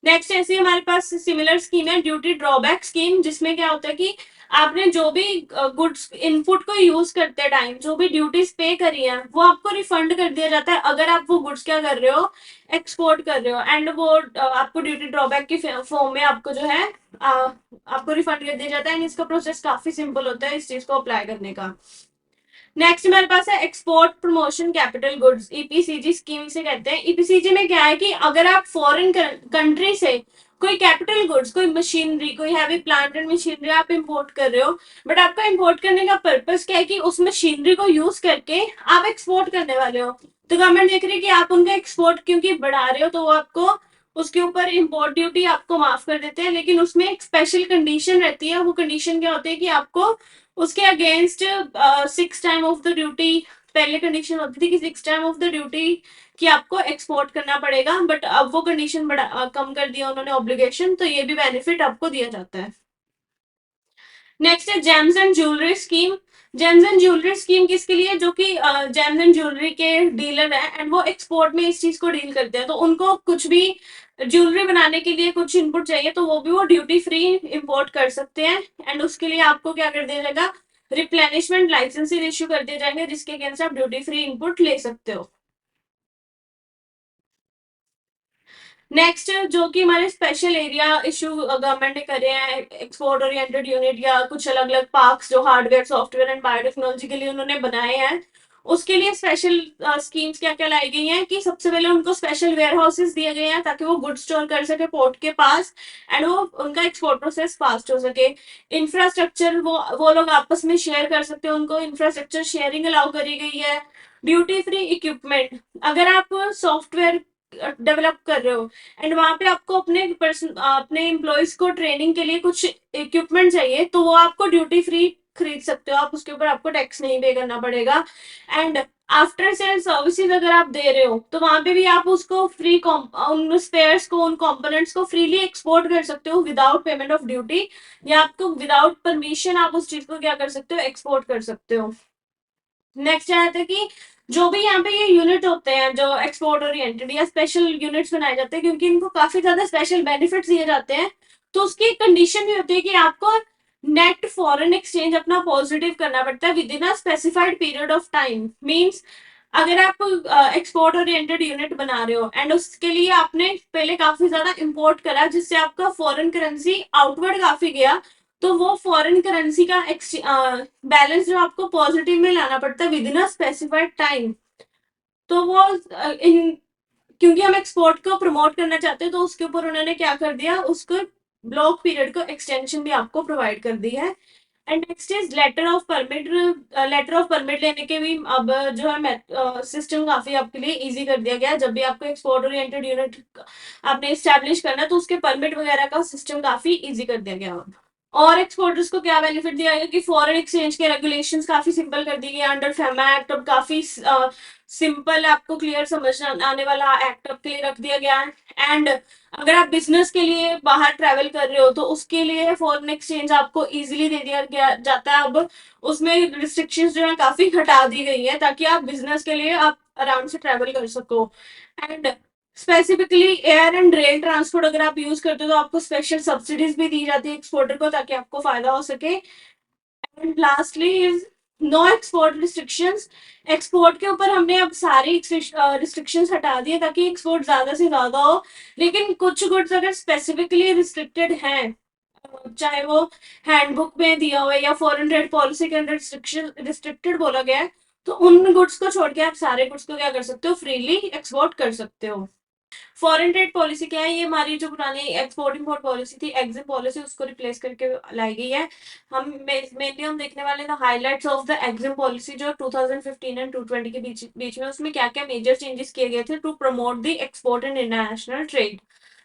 नेक्स्ट ऐसी हमारे पास सिमिलर स्कीम है ड्यूटी ड्रॉबैक स्कीम, जिसमें क्या होता है कि आपने जो भी गुड्स इनपुट को यूज करते टाइम जो भी ड्यूटीज पे करी है वो आपको रिफंड कर दिया जाता है अगर आप वो गुड्स क्या कर रहे हो, एक्सपोर्ट कर रहे हो। एंड वो आपको ड्यूटी ड्रॉबैक की फॉर्म में आपको जो है आपको रिफंड कर दिया जाता है। इसका प्रोसेस काफी सिंपल होता है इस चीज को अप्लाई करने का। नेक्स्ट हमारे पास है export promotion capital goods, EPCG scheme से कहते हैं। ईपीसीजी में क्या है कि अगर आप फॉरेन कंट्री से कोई कैपिटल गुड्स, कोई मशीनरी, कोई हैवी प्लांट एंड मशीनरी आप इंपोर्ट कर रहे हो, बट आपका इंपोर्ट करने का पर्पस क्या है कि उस मशीनरी को यूज करके आप एक्सपोर्ट करने वाले हो, तो गवर्नमेंट देख रही है कि आप उनका एक्सपोर्ट क्योंकि बढ़ा रहे हो तो वो आपको उसके ऊपर इंपोर्ट ड्यूटी आपको माफ कर देते हैं। लेकिन उसमें एक स्पेशल कंडीशन रहती है, वो कंडीशन क्या होती है कि आपको उसके against 6 time of the duty पहले कंडीशन होती थी कि 6 टाइम ऑफ द ड्यूटी कि आपको एक्सपोर्ट करना पड़ेगा, बट अब वो कंडीशन बड़ा कम कर दिया उन्होंने ऑब्लिगेशन, तो ये भी बेनिफिट आपको दिया जाता है। नेक्स्ट है James and jewellery scheme. James and jewellery scheme किसके लिए? जो कि जेम्स एंड ज्वेलरी के डीलर है एंड वो एक्सपोर्ट में इस चीज को डील करते हैं, तो उनको कुछ भी ज्वेलरी बनाने के लिए कुछ इनपुट चाहिए तो वो भी वो ड्यूटी फ्री इंपोर्ट कर सकते हैं। एंड उसके लिए आपको क्या कर दिया जाएगा? रिप्लेनिशमेंट लाइसेंस इश्यू कर दिए जाएंगे जिसके अगेंस्ट आप ड्यूटी फ्री इनपुट ले सकते हो। नेक्स्ट जो कि हमारे स्पेशल एरिया इशू गवर्नमेंट ने करे हैं, एक्सपोर्ट ओरिएंटेड यूनिट या कुछ अलग अलग पार्क्स जो हार्डवेयर सॉफ्टवेयर एंड बायोटेक्नोलॉजी के लिए उन्होंने बनाए हैं, उसके लिए स्पेशल स्कीम्स क्या क्या लाई गई हैं कि सबसे पहले उनको स्पेशल वेयर हाउसेस दिए गए हैं ताकि वो गुड स्टोर कर सके पोर्ट के पास एंड वो उनका एक्सपोर्ट प्रोसेस फास्ट हो सके। इंफ्रास्ट्रक्चर वो लोग आपस में शेयर कर सकते हैं, उनको इंफ्रास्ट्रक्चर शेयरिंग अलाउ करी गई है। ड्यूटी फ्री इक्विपमेंट, अगर आप सॉफ्टवेयर डेवलप कर रहे हो एंड वहां पे आपको अपने एम्प्लॉयज को ट्रेनिंग के लिए कुछ इक्विपमेंट चाहिए तो वो आपको ड्यूटी फ्री खरीद सकते हो, आप उसके ऊपर आपको टैक्स नहीं पे करना पड़ेगा। एंड आफ्टर सेल सर्विसेज अगर आप दे रहे हो तो वहां पे भी आप उसको फ्री उन स्पेयर्स को उन कंपोनेंट्स को फ्रीली एक्सपोर्ट कर सकते हो विदाउट पेमेंट ऑफ ड्यूटी, या आपको विदाउट परमिशन आप उस चीज को क्या कर सकते हो? एक्सपोर्ट कर सकते हो। नेक्स्ट आ जाता है कि जो भी यहाँ पे ये यूनिट होते हैं जो एक्सपोर्ट ओरिएंटेड या स्पेशल यूनिट्स बनाए जाते हैं क्योंकि इनको काफी ज्यादा स्पेशल बेनिफिट्स दिए जाते हैं, तो उसकी एक कंडीशन भी होती है कि आपको नेट फॉरेन एक्सचेंज अपना पॉजिटिव करना पड़ता है with in a specified period of time. Means अगर आप एक्सपोर्ट ओरिएंटेड यूनिट बना रहे हो एंड उसके लिए आपने पहले काफी ज्यादा इंपोर्ट करा जिससे आपका फॉरेन करेंसी आउटवर्ड काफी गया, तो वो फॉरेन करेंसी का बैलेंस जो आपको पॉजिटिव में लाना पड़ता है with in a specified time. तो वो इन क्योंकि हम एक्सपोर्ट को प्रमोट करना चाहते हैं तो उसके ऊपर उन्होंने क्या कर दिया, उसको ब्लॉक पीरियड को एक्सटेंशन भी आपको प्रोवाइड कर दी है। And next is letter of permit. Letter of permit लेने के भी अब जो है सिस्टम काफी आपके लिए इजी कर दिया गया है। जब भी आपको एक्सपोर्ट ओरिएंटेड यूनिट आपने स्टैब्लिश करना है तो उसके परमिट वगैरह का सिस्टम काफी इजी कर दिया गया अब। और एक्सपोर्टर्स को क्या बेनिफिट दिया गया कि फॉरेन एक्सचेंज के रेगुलेशंस काफी सिंपल कर दिए गए अंडर फेमा एक्ट। अब काफी सिंपल आपको क्लियर समझ आने वाला एक्ट आपके लिए रख दिया गया है। एंड अगर आप बिजनेस के लिए बाहर ट्रैवल कर रहे हो तो उसके लिए फॉरेन एक्सचेंज आपको इजीली दे दिया गया जाता है। अब उसमें रिस्ट्रिक्शंस जो है काफी हटा दी गई है ताकि आप बिजनेस के लिए आप आराम से ट्रैवल कर सको। And specifically air and rail transport अगर आप यूज करते हो तो आपको स्पेशल सब्सिडीज भी दी जाती है एक्सपोर्टर को ताकि आपको फायदा हो सके। And lastly is no export restrictions. Export के ऊपर हमने अब सारी रिस्ट्रिक्शंस हटा दी है ताकि एक्सपोर्ट ज्यादा से ज्यादा हो, लेकिन कुछ गुड्स अगर स्पेसिफिकली रिस्ट्रिक्टेड हैं, चाहे वो हैंडबुक में दिया हुआ है या फॉरेन ट्रेड पॉलिसी के अंदर रिस्ट्रिक्टेड बोला गया है, तो उन गुड्स को छोड़ के आप सारे गुड्स को क्या कर सकते हो? फ्रीली एक्सपोर्ट कर सकते हो। फॉरेन ट्रेड पॉलिसी क्या है? ये हमारी जो पुरानी एक्सपोर्ट इंपोर्ट पॉलिसी थी, एग्जिम पॉलिसी, उसको रिप्लेस करके लाई गई है। हम मेनली हम देखने वाले the highlights of the EXIM policy जो 2015 एंड 2020 के बीच में उसमें क्या क्या मेजर चेंजेस किए गए थे to promote the export and international trade.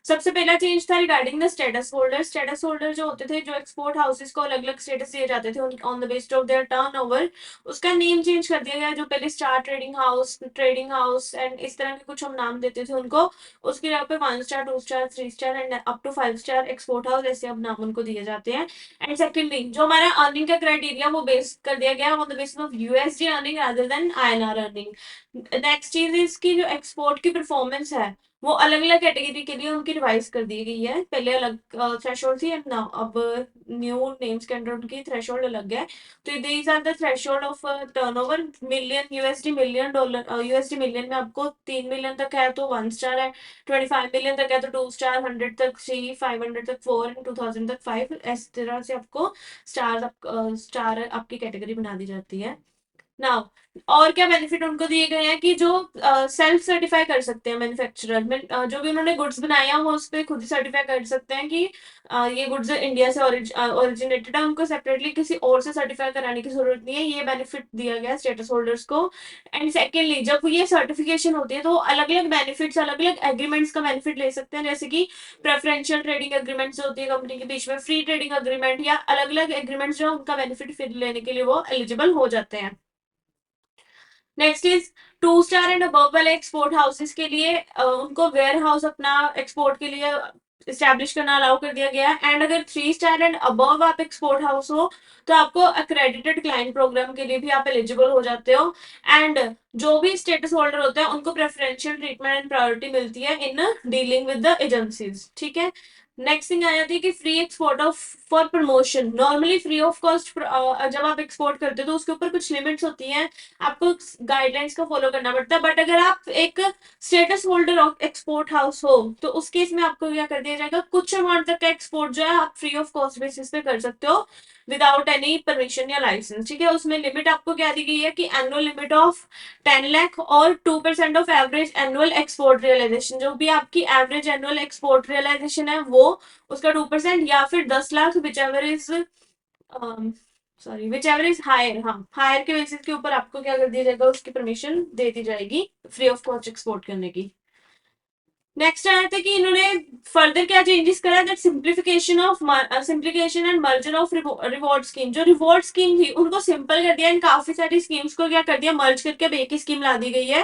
सबसे पहला चेंज था regarding the status holder. Status holder जो होते थे, जो एक्सपोर्ट हाउसेस को अलग अलग स्टेटस दिए जाते थे on the based of their turnover, उसका नेम चेंज कर दिया गया। जो पहले स्टार ट्रेडिंग हाउस एंड इस तरह के कुछ हम नाम देते थे उनको, उसकी जगह पे 1 star 2 star 3 star and up to 5 star export house ऐसे अब नाम उनको दिए जाते हैं। एंड सेकंडली जो हमारा अर्निंग का क्राइटेरिया वो बेस कर दिया गया on the basis of USD earning rather than INR earning. Next चीज इसकी जो एक्सपोर्ट की परफॉर्मेंस है वो अलग अलग कैटेगरी के लिए उनकी रिवाइज कर दी गई है। पहले अलग थ्रेशोल्ड थी एंड नाउ अब न्यू नेम्स के अंडर उनकी थ्रेशोल्ड अलग है। तो these are the threshold of turnover million USD million dollar USD million में आपको 3 मिलियन तक है तो 1 स्टार है, 25 मिलियन तक है तो 2 स्टार, 100 तक 3, 500 तक 4 एंड 2000 तक 5। इस तरह से आपको स्टार आपकी कैटेगरी बना दी जाती है। नाउ और क्या बेनिफिट उनको दिए गए हैं कि जो सेल्फ सर्टिफाई कर सकते हैं मैन्युफैक्चरर में, जो भी उन्होंने गुड्स बनाए हैं वो उस पर खुद ही सर्टिफाई कर सकते हैं कि ये गुड्स इंडिया से ओरिजिनेटेड है। उनको सेपरेटली किसी और से सर्टिफाई कराने की जरूरत नहीं है। ये बेनिफिट दिया गया स्टेटस होल्डर्स को। एंड सेकेंडली जब ये सर्टिफिकेशन होती है तो अलग अलग बेनिफिट्स अलग अलग एग्रीमेंट्स का बेनिफिट ले सकते हैं, जैसे कि प्रेफरेंशियल ट्रेडिंग एग्रीमेंट्स होती है कंपनी के बीच में, फ्री ट्रेडिंग एग्रीमेंट या अलग अलग एग्रीमेंट्स जो उनका बेनिफिट फिर लेने के लिए वो एलिजिबल हो जाते हैं। Next is 2 star and above वाले एक्सपोर्ट हाउसेस के लिए उनको वेयर हाउस अपना एक्सपोर्ट के लिए स्टैब्लिश करना अलाउ कर दिया गया है। एंड अगर 3 स्टार एंड अबव आप एक्सपोर्ट हाउस हो तो आपको अक्रेडिटेड क्लाइंट प्रोग्राम के लिए भी आप एलिजिबल हो जाते हो। एंड जो भी स्टेटस होल्डर होते हैं उनको प्रेफरेंशियल ट्रीटमेंट एंड प्रायोरिटी मिलती है in dealing with the agencies. ठीक है। नेक्स्ट थिंग आ जाती है कि free export of for promotion. Normally free of cost जब आप एक्सपोर्ट करते हो तो उसके ऊपर कुछ लिमिट्स होती हैं, आपको गाइडलाइंस का फॉलो करना पड़ता है। बट अगर आप एक status holder of export house हो तो उस केस में आपको क्या कर दिया जाएगा, कुछ अमाउंट तक का एक्सपोर्ट जो है आप फ्री ऑफ कॉस्ट बेसिस पे कर सकते हो विदाउट एनी परमिशन या लाइसेंस। ठीक है। उसमें लिमिट आपको क्या दी गई है कि एनुअल लिमिट ऑफ 10 लाख और 2% of average annual export realization. जो भी आपकी एवरेज एनुअल एक्सपोर्ट रियलाइजेशन है वो उसका 2% या फिर 10 lakh whichever is sorry whichever is higher. हाँ, हायर के बेसिस के ऊपर आपको क्या कर दिया जाएगा, उसकी परमिशन दे दी जाएगी फ्री ऑफ कॉस्ट एक्सपोर्ट करने की। नेक्स्ट आया था कि इन्होंने फर्दर क्या चेंजेस करा, that simplification of simplification and merger of reward scheme. जो रिवॉर्ड स्कीम थी उनको सिंपल कर दिया एंड काफी सारी स्कीम्स को क्या कर दिया, मर्ज करके अब एक ही स्कीम ला दी गई है।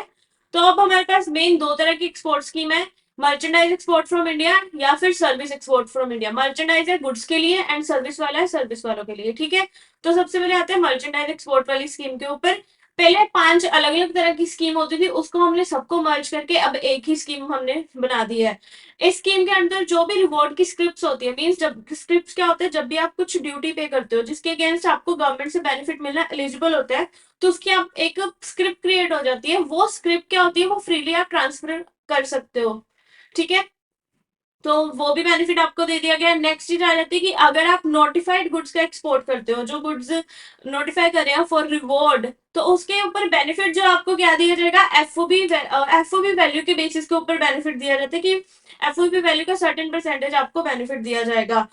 तो अब हमारे पास मेन दो तरह की एक्सपोर्ट स्कीम है, मर्चेंडाइज एक्सपोर्ट फ्रॉम इंडिया या फिर service export from India. Merchandise है गुड्स के लिए एंड सर्विस वाला है सर्विस वालों के लिए। ठीक है। तो सबसे पहले आते हैं मर्चेंडाइज एक्सपोर्ट वाली स्कीम के ऊपर। पहले 5 अलग अलग तरह की स्कीम होती थी, उसको हमने सबको मर्ज करके अब एक ही स्कीम हमने बना दी है। इस स्कीम के अंदर जो भी रिवॉर्ड की स्क्रिप्ट्स होती है, मींस जब स्क्रिप्ट्स क्या होते हैं, जब भी आप कुछ ड्यूटी पे करते हो जिसके अगेंस्ट आपको गवर्नमेंट से बेनिफिट मिलना एलिजिबल होता है, तो उसकी आप एक स्क्रिप्ट क्रिएट हो जाती है। वो स्क्रिप्ट क्या होती है, वो फ्रीली आप ट्रांसफर कर सकते हो। ठीक है। तो वो भी बेनिफिट आपको दे दिया गया। नेक्स्ट चीज आ जाती है कि अगर आप नोटिफाइड गुड्स का एक्सपोर्ट करते हो, जो गुड्स नोटिफाई कर रहे हैं फॉर रिवॉर्ड, तो उसके ऊपर बेनिफिट जो आपको क्या दिया जाएगा, एफओबी वैल्यू के बेसिस के ऊपर बेनिफिट दिया जाता है कि एफओबी वैल्यू का सर्टेन परसेंटेज आपको बेनिफिट दिया जाएगा।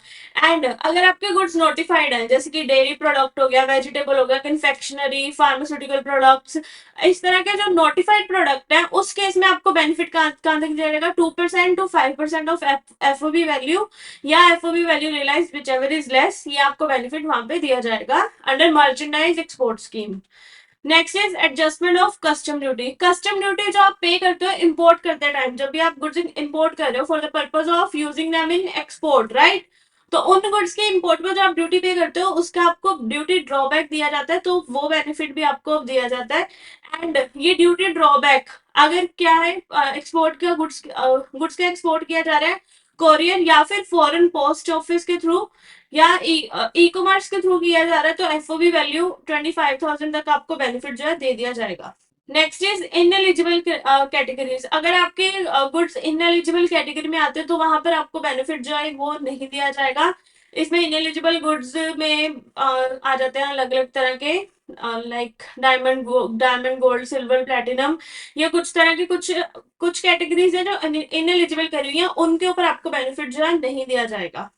एंड अगर आपके गुड्स नोटिफाइड है, जैसे कि डेयरी प्रोडक्ट हो गया, वेजिटेबल हो गया, कन्फेक्शनरी, फार्मास्यूटिकल प्रोडक्ट्स, इस तरह के जो नोटिफाइड प्रोडक्ट है उस केस में आपको बेनिफिट कहाँ तक दिया जाएगा, 2% टू 5% ऑफ एफओबी वैल्यू या FOB value realize whichever is less, ये आपको बेनिफिट वहां पे दिया जाएगा under merchandise export scheme. Next is adjustment of custom duty. Custom duty जो आप पे करते हो इंपोर्ट करते टाइम, जब भी आप गुड्स इंपोर्ट कर रहे हो for the purpose of using them in export, right, तो उन गुड्स के इंपोर्ट पर जो आप ड्यूटी पे करते हो उसका आपको ड्यूटी ड्रॉबैक दिया जाता है, तो वो बेनिफिट भी आपको दिया जाता है। एंड ये ड्यूटी ड्रॉबैक अगर क्या है, एक्सपोर्ट का गुड्स का एक्सपोर्ट किया जा रहा है कोरियर या फिर फॉरेन पोस्ट ऑफिस के थ्रू या ई कॉमर्स के थ्रू किया जा रहा है, तो एफओबी वैल्यू 25,000 तक आपको बेनिफिट जो है दे दिया जाएगा। Next is ineligible categories. अगर आपके गुड्स इनएलिजिबल कैटेगरी में आते हैं तो वहां पर आपको बेनिफिट जो है वो नहीं दिया जाएगा। इसमें इनएलिजिबल गुड्स में आ जाते हैं अलग अलग तरह के, like diamond gold silver platinum, या कुछ तरह की कुछ कैटेगरीज है जो इनएलिजिबल करी हुई है, उनके ऊपर आपको बेनिफिट जो है नहीं दिया जाएगा।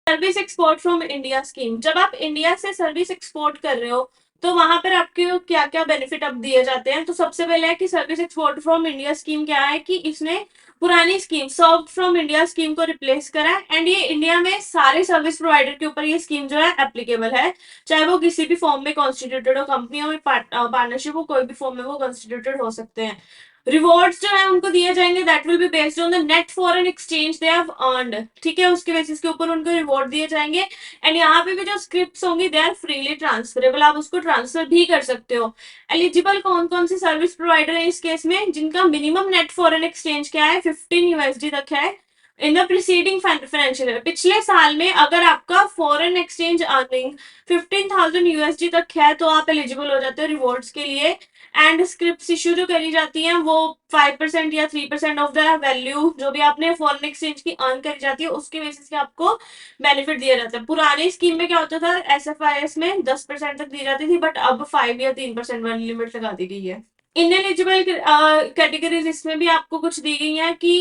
Service export from India scheme. जब आप इंडिया से सर्विस एक्सपोर्ट कर रहे हो तो वहां पर आपके क्या क्या बेनिफिट अब दिए जाते हैं। तो सबसे पहले है कि service export from India scheme क्या है कि इसने पुरानी scheme serve from India scheme को रिप्लेस करा एंड ये इंडिया में सारे सर्विस प्रोवाइडर के ऊपर ये स्कीम जो है एप्लीकेबल है, चाहे वो किसी भी फॉर्म में कॉन्स्टिट्यूटेड हो, कंपनियों में पार्टनरशिप हो, कोई भी फॉर्म में वो कॉन्स्टिट्यूटेड हो सकते हैं। रिवॉर्ड्स जो है उनको दिए जाएंगे that will be based on the net foreign exchange they have earned. ठीक है, उसके बेसिस के ऊपर उनको रिवॉर्ड दिए जाएंगे। एंड यहाँ पे भी जो स्क्रिप्ट्स होंगी दे आर फ्रीली ट्रांसफरेबल, आप उसको ट्रांसफर भी कर सकते हो। एलिजिबल कौन कौन से सर्विस प्रोवाइडर है इस केस में, जिनका मिनिमम नेट फॉरेन एक्सचेंज क्या है, 15 यूएसडी तक है in the preceding financial year. पिछले साल में अगर आपका फॉरेन एक्सचेंज अर्निंग 15,000 यूएसडी तक है तो आप एलिजिबल हो जाते हो रिवॉर्ड्स के लिए। एंड स्क्रिप्ट इश्यू जो करी जाती हैं वो 5% या 3% ऑफ द वैल्यू जो भी आपने फॉरेन एक्सचेंज की अर्न करी जाती है उसके बेसिस पे आपको बेनिफिट दिया जाता है। पुरानी स्कीम में क्या होता था, एसएफआईएस में 10% तक दी जाती थी, बट अब 5 या 3% वाली लिमिट लगा दी गई है। इनएलिजिबल कैटेगरीज इसमें भी आपको कुछ दी गई है कि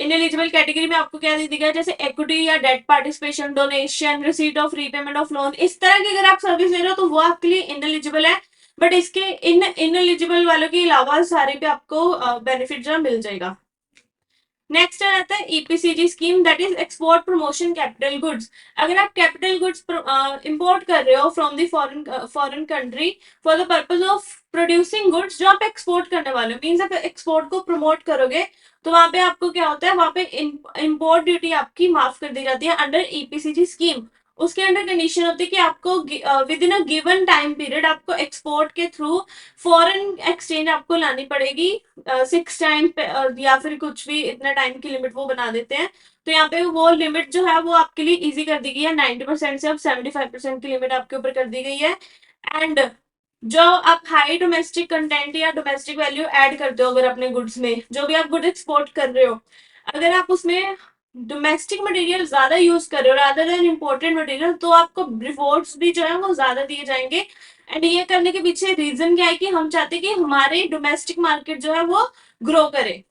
इनएलिजिबल कैटेगरी में आपको क्या दी गया, जैसे इक्विटी या debt participation, donation, receipt of repayment of loan, इस तरह की अगर आप सर्विस ले रहे हो तो वो आपके लिए इनएलिजिबल है। बट इसके इनएलिजिबल वालों के अलावा सारे पे आपको बेनिफिट जो मिल जाएगा। नेक्स्ट रहता है EPCG scheme, that is export promotion capital goods. अगर आप कैपिटल गुड्स इंपोर्ट कर रहे हो from the foreign country for the purpose of producing goods जो आप एक्सपोर्ट करने वाले हो, मीन्स आप एक्सपोर्ट को प्रमोट करोगे, तो वहां पे आपको क्या होता है, वहां पे इम्पोर्ट ड्यूटी आपकी माफ कर दी जाती है अंडर ईपीसीजी स्कीम। उसके अंडर कंडीशन होती है कि आपको with in a given time period आपको एक्सपोर्ट के थ्रू फॉरेन एक्सचेंज आपको लानी पड़ेगी 6 टाइम या फिर कुछ भी इतना टाइम की लिमिट वो बना देते हैं। तो यहाँ पे वो लिमिट जो है वो आपके लिए इजी कर दी गई है, 90% से अब 75% की लिमिट आपके ऊपर कर दी गई है। एंड जो आप हाई डोमेस्टिक कंटेंट या डोमेस्टिक वैल्यू ऐड करते हो अगर अपने गुड्स में, जो भी आप गुड एक्सपोर्ट कर रहे हो, अगर आप उसमें डोमेस्टिक मटेरियल ज्यादा यूज कर रहे हो रादर देन इम्पोर्टेड मटेरियल, तो आपको रिवॉर्ड्स भी जो है वो ज्यादा दिए जाएंगे। एंड ये करने के पीछे रीजन क्या है कि हम चाहते हैं कि हमारे डोमेस्टिक मार्केट जो है वो ग्रो करे।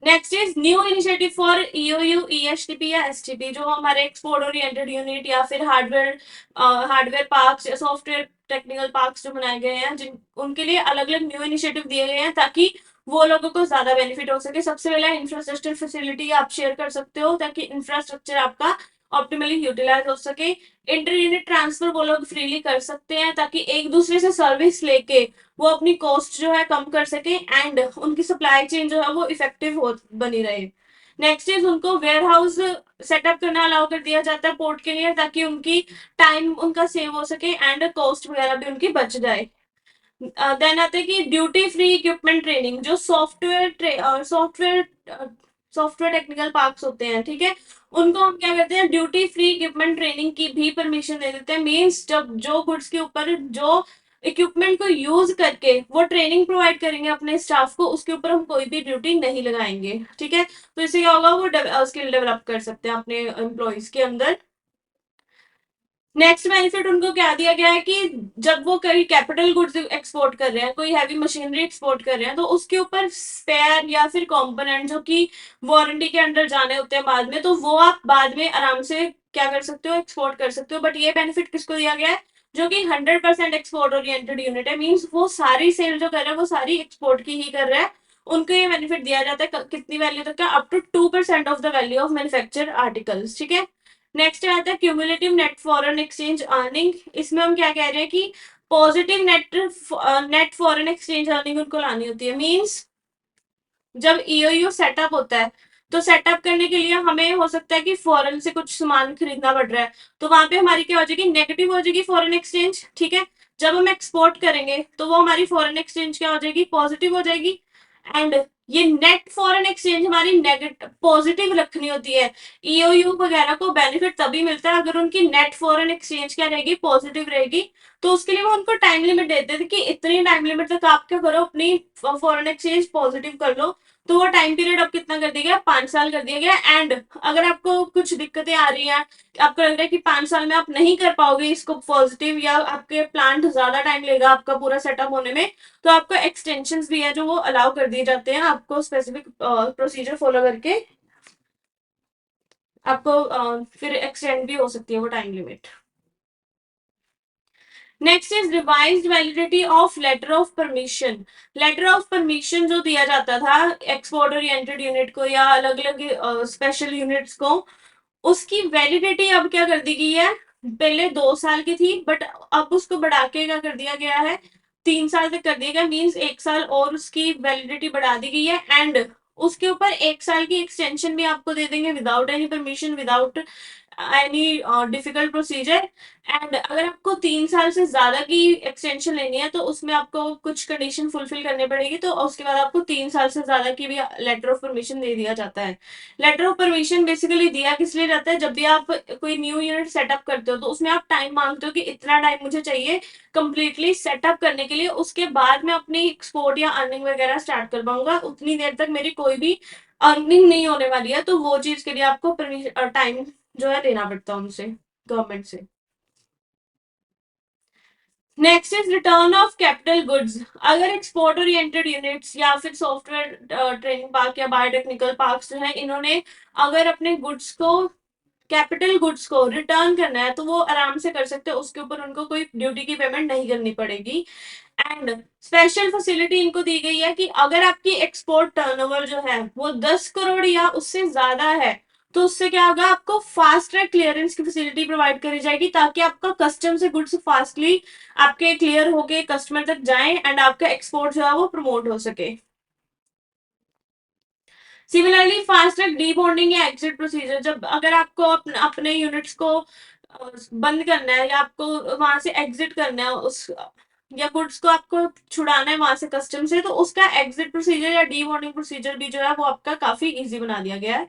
Next is new initiative for EOU ESTP या एसटीपी, जो हमारे एक्सपोर्ट ओरिएंटेड यूनिट या फिर हार्डवेयर पार्क्स या सॉफ्टवेयर टेक्निकल पार्क्स जो बनाए गए हैं, जिन उनके लिए अलग अलग न्यू इनिशिएटिव दिए गए हैं ताकि वो लोगों को ज्यादा बेनिफिट हो सके। सबसे पहला इंफ्रास्ट्रक्चर फैसिलिटी आप शेयर कर सकते हो ताकि इंफ्रास्ट्रक्चर आपका ऑप्टिमली यूटिलाइज हो सके। इंटर यूनिट ट्रांसफर वो लोग फ्रीली कर सकते हैं ताकि एक दूसरे से सर्विस लेके वो अपनी कॉस्ट जो है कम कर सके एंड उनकी सप्लाई चेन जो है वो इफेक्टिव हो बनी रहे। नेक्स्ट इज उनको वेयर हाउस सेटअप करना अलाउ कर दिया जाता है पोर्ट के लिए ताकि उनकी टाइम उनका सेव हो सके एंड कॉस्ट वगैरह भी उनकी बच जाए। देन आते हैं कि ड्यूटी फ्री इक्विपमेंट ट्रेनिंग, जो सॉफ्टवेयर टेक्निकल पार्क्स होते हैं, ठीक है, उनको हम क्या करते हैं, ड्यूटी फ्री इक्विपमेंट ट्रेनिंग की भी परमिशन दे देते हैं। मीन्स जब जो गुड्स के ऊपर जो इक्विपमेंट को यूज करके वो ट्रेनिंग प्रोवाइड करेंगे अपने स्टाफ को, उसके ऊपर हम कोई भी ड्यूटी नहीं लगाएंगे, ठीक है। तो इससे क्या होगा, वो स्किल डेवलप कर सकते हैं अपने एम्प्लॉयज के अंदर। नेक्स्ट बेनिफिट उनको क्या दिया गया है कि जब वो कहीं कैपिटल गुड्स एक्सपोर्ट कर रहे हैं, कोई हैवी मशीनरी एक्सपोर्ट कर रहे हैं, तो उसके ऊपर स्पेयर या फिर कंपोनेंट जो कि वारंटी के अंडर जाने होते हैं बाद में, तो वो आप बाद में आराम से क्या कर सकते हो, एक्सपोर्ट कर सकते हो। बट ये बेनिफिट किसको दिया गया है, जो कि 100% एक्सपोर्ट ओरिएंटेड यूनिट है, मीन्स वो सारी सेल जो कर रहा है वो सारी एक्सपोर्ट की ही कर रहा है, उनको ये बेनिफिट दिया जाता है कितनी वैल्यू तक का, up to 2% of the value of manufacture articles, ठीक है। नेक्स्ट आता है cumulative net foreign exchange earning. इसमें हम क्या कह रहे हैं कि positive net foreign exchange earning उनको लानी होती है। मींस जब ईओयू सेटअप होता है, तो सेटअप करने के लिए हमें हो सकता है कि फॉरेन से कुछ सामान खरीदना पड़ रहा है, तो वहां पे हमारी क्या हो जाएगी, नेगेटिव हो जाएगी फॉरेन एक्सचेंज, ठीक है। जब हम एक्सपोर्ट करेंगे तो वो हमारी फॉरेन एक्सचेंज क्या हो जाएगी, पॉजिटिव हो जाएगी। एंड ये नेट फॉरेन एक्सचेंज हमारी नेगेटिव पॉजिटिव रखनी होती है। ईओयू वगैरह को बेनिफिट तभी मिलता है अगर उनकी नेट फॉरेन एक्सचेंज क्या रहेगी, पॉजिटिव रहेगी। तो उसके लिए वो उनको टाइम लिमिट देते थे कि इतनी टाइम लिमिट तक आप क्या करो, अपनी फॉरेन एक्सचेंज पॉजिटिव कर लो। तो वो टाइम पीरियड अब कितना कर दिया गया, 5 साल कर दिया गया। एंड अगर आपको कुछ दिक्कतें आ रही हैं, आपको लग रहा है कि 5 साल में आप नहीं कर पाओगे इसको पॉजिटिव, या आपके प्लांट ज्यादा टाइम लेगा आपका पूरा सेटअप होने में, तो आपको एक्सटेंशन भी है जो वो अलाउ कर दिए जाते हैं, आपको स्पेसिफिक प्रोसीजर फॉलो करके आपको फिर एक्सटेंड भी हो सकती है वो time limit. Next is revised validity of letter of permission. Letter of permission जो दिया जाता था एक्सपोर्ट ओरिएंटेड यूनिट को या अलग अलग स्पेशल यूनिट्स को, उसकी वैलिडिटी अब क्या कर दी गई है, पहले 2 साल की थी बट अब उसको बढ़ा के क्या कर दिया गया है, 3 साल तक कर दिया गया। मीन्स 1 साल और उसकी वैलिडिटी बढ़ा दी गई है। एंड उसके ऊपर 1 साल की एक्सटेंशन भी आपको दे देंगे without any permission, without any difficult procedure. And अगर आपको 3 साल से ज्यादा की एक्सटेंशन लेनी है तो उसमें आपको कुछ कंडीशन फुलफिल करनी पड़ेगी, तो उसके बाद आपको 3 साल से ज्यादा की भी लेटर ऑफ परमिशन दे दिया जाता है। लेटर ऑफ परमिशन बेसिकली दिया किस लिए जाता है, जब भी आप कोई न्यू यूनिट सेटअप करते हो तो उसमें आप टाइम मांगते हो कि इतना टाइम मुझे चाहिए कंप्लीटली सेटअप करने के लिए, उसके बाद मैं अपनी एक्सपोर्ट या अर्निंग वगैरह स्टार्ट कर पाऊंगा, उतनी देर तक मेरी कोई भी अर्निंग नहीं होने वाली है, तो वो चीज के लिए आपको टाइम जो है लेना पड़ता है उनसे, गवर्नमेंट से। Next is return of capital goods. अगर एक्सपोर्ट ओरिएंटेड यूनिट्स या फिर सॉफ्टवेयर ट्रेनिंग पार्क या बायोटेक्निकल पार्क जो है, इन्होंने अगर अपने गुड्स को कैपिटल गुड्स को रिटर्न करना है तो वो आराम से कर सकते हैं, उसके ऊपर उनको कोई ड्यूटी की पेमेंट नहीं करनी पड़ेगी। एंड स्पेशल फैसिलिटी इनको दी गई है कि अगर आपकी एक्सपोर्ट टर्नओवर जो है वो 10 करोड़ या उससे ज्यादा है तो उससे क्या होगा, आपको फास्ट ट्रैक क्लियरेंस की फैसिलिटी प्रोवाइड करी जाएगी ताकि आपका कस्टम से गुड्स फास्टली आपके क्लियर होके कस्टमर तक जाए एंड आपका एक्सपोर्ट जो है वो प्रमोट हो सके। Similarly fast track D bonding या एग्जिट प्रोसीजर, जब अगर आपको अपने यूनिट्स को बंद करना है या आपको वहां से एग्जिट करना है उस या गुड्स को आपको छुड़ाना है वहां से कस्टम से, तो उसका एग्जिट प्रोसीजर या डी बॉन्डिंग प्रोसीजर भी जो है वो आपका काफी इजी बना दिया गया है।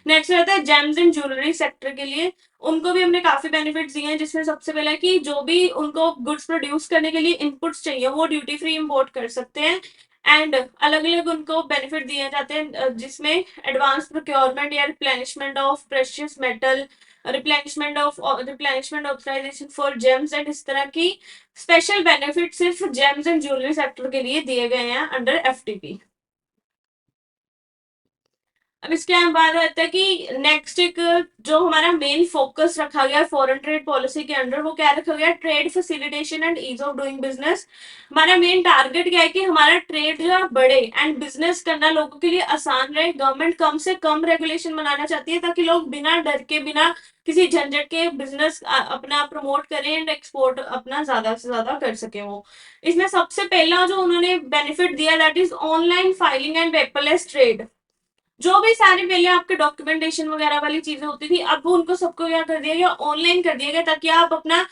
नेक्स्ट रहता है जेम्स एंड ज्वेलरी सेक्टर के लिए, उनको भी हमने काफी बेनिफिट्स दिए हैं, जिसमें सबसे पहले कि जो भी उनको गुड्स प्रोड्यूस करने के लिए इनपुट्स चाहिए वो ड्यूटी फ्री इम्पोर्ट कर सकते हैं। एंड अलग अलग उनको बेनिफिट दिए जाते हैं, जिसमें एडवांस प्रोक्योरमेंट या replenishment of precious metal, replenishment authorization for gems and इस तरह की स्पेशल बेनिफिट सिर्फ जेम्स एंड ज्वेलरी सेक्टर के लिए दिए गए हैं अंडर एफटीपी। अब इसके बाद आता है कि नेक्स्ट एक जो हमारा मेन फोकस रखा गया फॉरेन ट्रेड पॉलिसी के अंडर, वो क्या रखा गया, trade facilitation and ease of doing business. हमारा मेन टारगेट क्या है कि हमारा ट्रेड जो है बढ़े एंड बिजनेस करना लोगों के लिए आसान रहे। गवर्नमेंट कम से कम रेगुलेशन बनाना चाहती है ताकि लोग बिना डर के, बिना किसी झंझट के बिजनेस अपना प्रमोट करें एंड एक्सपोर्ट अपना ज्यादा से ज्यादा कर सके वो। इसमें सबसे पहला जो उन्होंने बेनिफिट दिया that is online filing and paperless trade. जो भी सारी पहले आपके डॉक्यूमेंटेशन वगैरह वाली चीजें होती थी, अब वो उनको सबको क्या कर दिया गया, ऑनलाइन कर दिया गया ताकि आप अपना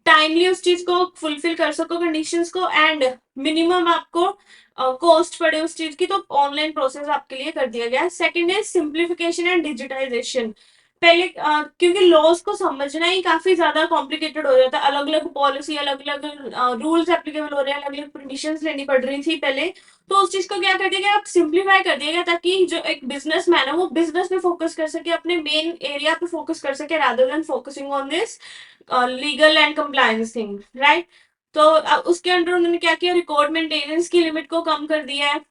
टाइमली उस चीज को फुलफिल कर सको कंडीशंस को एंड मिनिमम आपको कॉस्ट पड़े उस चीज की, तो ऑनलाइन प्रोसेस आपके लिए कर दिया गया है। सेकंड है सिंप्लीफिकेशन एंड डिजिटाइजेशन। पहले क्योंकि लॉज को समझना ही काफी ज्यादा कॉम्प्लिकेटेड हो जाता है, अलग अलग पॉलिसी, अलग अलग रूल्स एप्लीकेबल हो रहे हैं, अलग अलग परमिशन लेनी पड़ रही थी पहले, तो उस चीज को क्या कर दिया गया, अब सिंप्लीफाई कर दिया गया ताकि जो एक बिजनेस मैन है वो बिजनेस पे फोकस कर सके, अपने मेन एरिया पे फोकस कर सके rather than focusing on this legal and compliance thing, right. तो उसके अंडर उन्होंने क्या किया, रिकॉर्ड मेंटेनेंस की लिमिट को कम कर दिया है।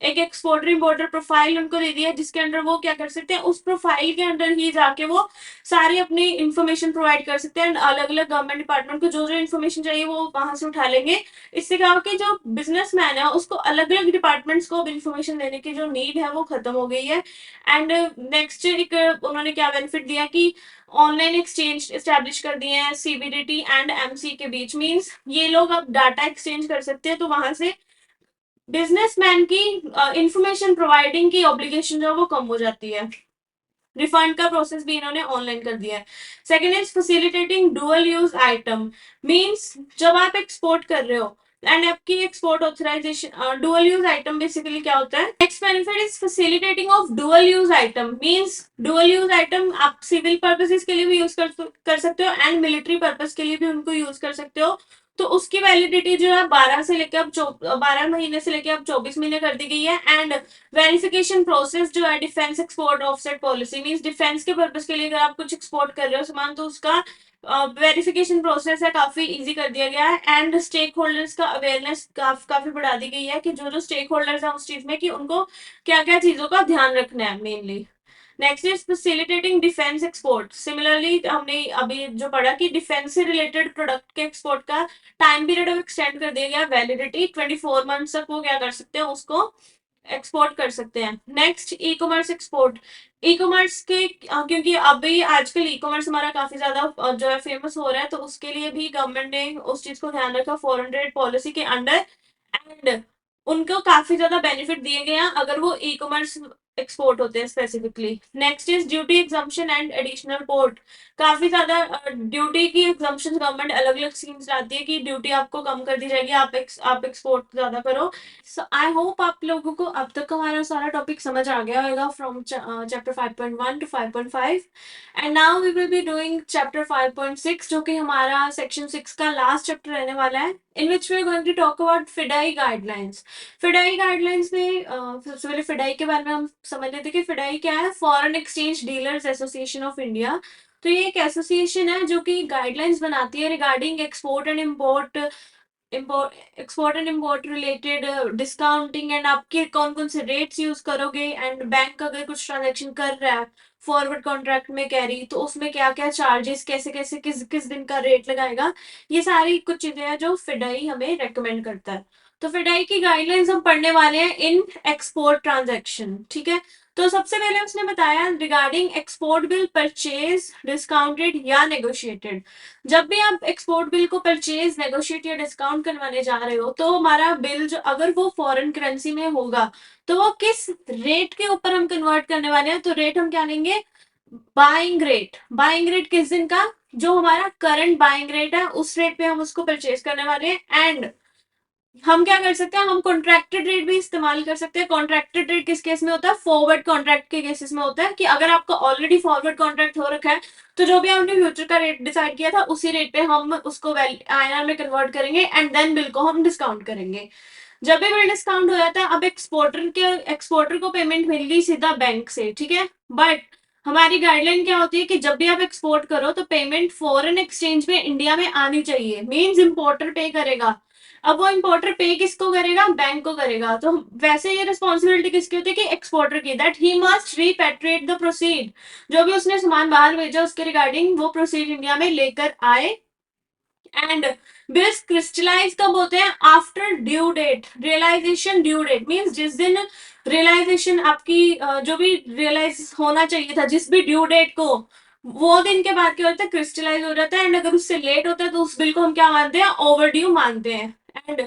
एक एक्सपोर्टर इंपोर्टर प्रोफाइल उनको दे दिया है जिसके अंडर वो क्या कर सकते हैं, उस प्रोफाइल के अंडर ही जाके वो सारी अपनी इंफॉर्मेशन प्रोवाइड कर सकते हैं। अलग अलग गवर्नमेंट डिपार्टमेंट को जो जो इन्फॉर्मेशन चाहिए वो वहां से उठा लेंगे। इससे क्या होगा कि जो बिजनेसमैन है उसको अलग अलग डिपार्टमेंट्स को इन्फॉर्मेशन देने की जो नीड है वो खत्म हो गई है। एंड नेक्स्ट एक उन्होंने क्या बेनिफिट दिया कि ऑनलाइन एक्सचेंज स्टैब्लिश कर दिए हैं सीबीडीटी एंड एमसी के बीच, मींस ये लोग अब डाटा एक्सचेंज कर सकते हैं, तो वहां से बिजनेसमैन की इंफॉर्मेशन प्रोवाइडिंग की ऑब्लिगेशन जो है वो कम हो जाती है। रिफंड का प्रोसेस भी इन्होंने ऑनलाइन कर दिया है। Second is facilitating dual use item, means जब आप एक्सपोर्ट कर रहे हो एंड आपकी export authorization, dual use item basically क्या होता है, next benefit is facilitating of dual use item, means dual use item आप सिविल पर्पसेस के लिए भी यूज कर सकते हो एंड मिलिट्री पर्पस के लिए भी उनको यूज कर सकते हो। तो उसकी वैलिडिटी जो है 12 महीने से लेकर अब 24 महीने कर दी गई है। एंड वेरिफिकेशन प्रोसेस जो है defence export offset policy, means defence के पर्पज के लिए अगर आप कुछ एक्सपोर्ट कर रहे हो सामान तो उसका वेरिफिकेशन प्रोसेस है काफी इजी कर दिया गया है। एंड स्टेक होल्डर्स का अवेयरनेस काफी बढ़ा दी गई है कि जो जो स्टेक होल्डर्स है उस चीज में कि उनको क्या क्या चीजों का ध्यान रखना है mainly. Next is facilitating defence export. Similarly हमने अभी जो पढ़ा कि डिफेंस से रिलेटेड प्रोडक्ट के एक्सपोर्ट का टाइम पीरियड अब एक्सटेंड कर दिया गया, वैलिडिटी 24 मंथ्स तक वो क्या कर सकते हैं, उसको एक्सपोर्ट कर सकते हैं। Next e commerce export. E commerce के क्योंकि अभी आजकल ई कॉमर्स हमारा काफी ज्यादा जो है फेमस हो रहा है, तो उसके लिए भी गवर्नमेंट ने उस चीज को ध्यान रखा फॉरेन ट्रेड पॉलिसी के अंडर। एंड उनको काफी ज्यादा बेनिफिट दिए गए हैं अगर वो ई कॉमर्स एक्सपोर्ट होते हैं specifically. Next is duty exemption and additional port. काफी ज्यादा ड्यूटी की एग्जम्पशन गवर्नमेंट अलग अलग स्कीम्स लाती है कि ड्यूटी आपको कम कर दी जाएगी, आप एक्सपोर्ट ज्यादा करो। सो आई होप आप लोगों को अब तक हमारा सारा टॉपिक समझ आ गया होगा from chapter 5.1 to 5.5। And now we will be doing chapter 5.6 जो कि हमारा सेक्शन 6 का लास्ट चैप्टर रहने वाला है, in which we are going to talk about FEDAI guidelines. FEDAI guidelines में सबसे पहले फिडाई के बारे में हम समझ लेते हैं कि फिडाई क्या है, foreign exchange dealers association of India. तो ये एक एसोसिएशन है जो कि गाइडलाइंस बनाती है regarding export and import export and import related discounting and आपके कौन कौन से रेट्स यूज करोगे, एंड बैंक अगर कुछ ट्रांजेक्शन कर रहा है फॉरवर्ड कॉन्ट्रैक्ट में कैरी, तो उसमें क्या क्या चार्जेस, कैसे कैसे किस किस दिन का रेट लगाएगा, ये सारी कुछ चीजें हैं जो फिडाई हमें रेकमेंड करता है। तो फिडाई की गाइडलाइंस हम पढ़ने वाले हैं इन एक्सपोर्ट ट्रांजेक्शन, ठीक है। तो सबसे पहले उसने बताया regarding export bill purchase discounted या नेगोशिएटेड। जब भी आप एक्सपोर्ट बिल को परचेज नेगोशिएट या डिस्काउंट करवाने जा रहे हो, तो हमारा बिल जो अगर वो फॉरेन करेंसी में होगा, तो वो किस रेट के ऊपर हम कन्वर्ट करने वाले हैं, तो रेट हम क्या लेंगे, बाइंग रेट। बाइंग रेट किस दिन का, जो हमारा करंट बाइंग रेट है उस रेट पे हम उसको परचेज करने वाले हैं। एंड हम क्या कर सकते हैं, हम कॉन्ट्रैक्टेड रेट भी इस्तेमाल कर सकते हैं। कॉन्ट्रैक्टेड रेट किस केस में होता है, फॉरवर्ड कॉन्ट्रैक्ट के केसेस में होता है, कि अगर आपका ऑलरेडी फॉरवर्ड कॉन्ट्रैक्ट हो रखा है, तो जो भी हमने फ्यूचर का रेट डिसाइड किया था उसी रेट पे हम उसको INR में कन्वर्ट करेंगे एंड देन बिल को हम डिस्काउंट करेंगे। जब भी बिल डिस्काउंट हो जाता है, अब एक्सपोर्टर को पेमेंट मिल गई सीधा बैंक से, ठीक है। बट हमारी गाइडलाइन क्या होती है कि जब भी आप एक्सपोर्ट करो तो पेमेंट फॉरेन एक्सचेंज में इंडिया में आनी चाहिए, मींस इंपोर्टर पे करेगा। अब वो इंपोर्टर पे किसको करेगा, बैंक को करेगा। तो वैसे ये रिस्पॉन्सिबिलिटी किसकी होती है, कि एक्सपोर्टर की, that he must repatriate the proceed. जो भी उसने सामान बाहर भेजा उसके रिगार्डिंग वो प्रोसीड इंडिया में लेकर आए। एंड बिल्स क्रिस्टलाइज कब होते हैं, after due date. Realization due date means जिस दिन रियलाइजेशन आपकी जो भी रियलाइज होना चाहिए था, जिस भी ड्यू डेट को, वो दिन के बाद क्या होता है, क्रिस्टलाइज हो जाता है। एंड अगर उससे लेट होता है तो उस बिल को हम क्या मानते हैं, ओवर ड्यू मानते हैं। एंड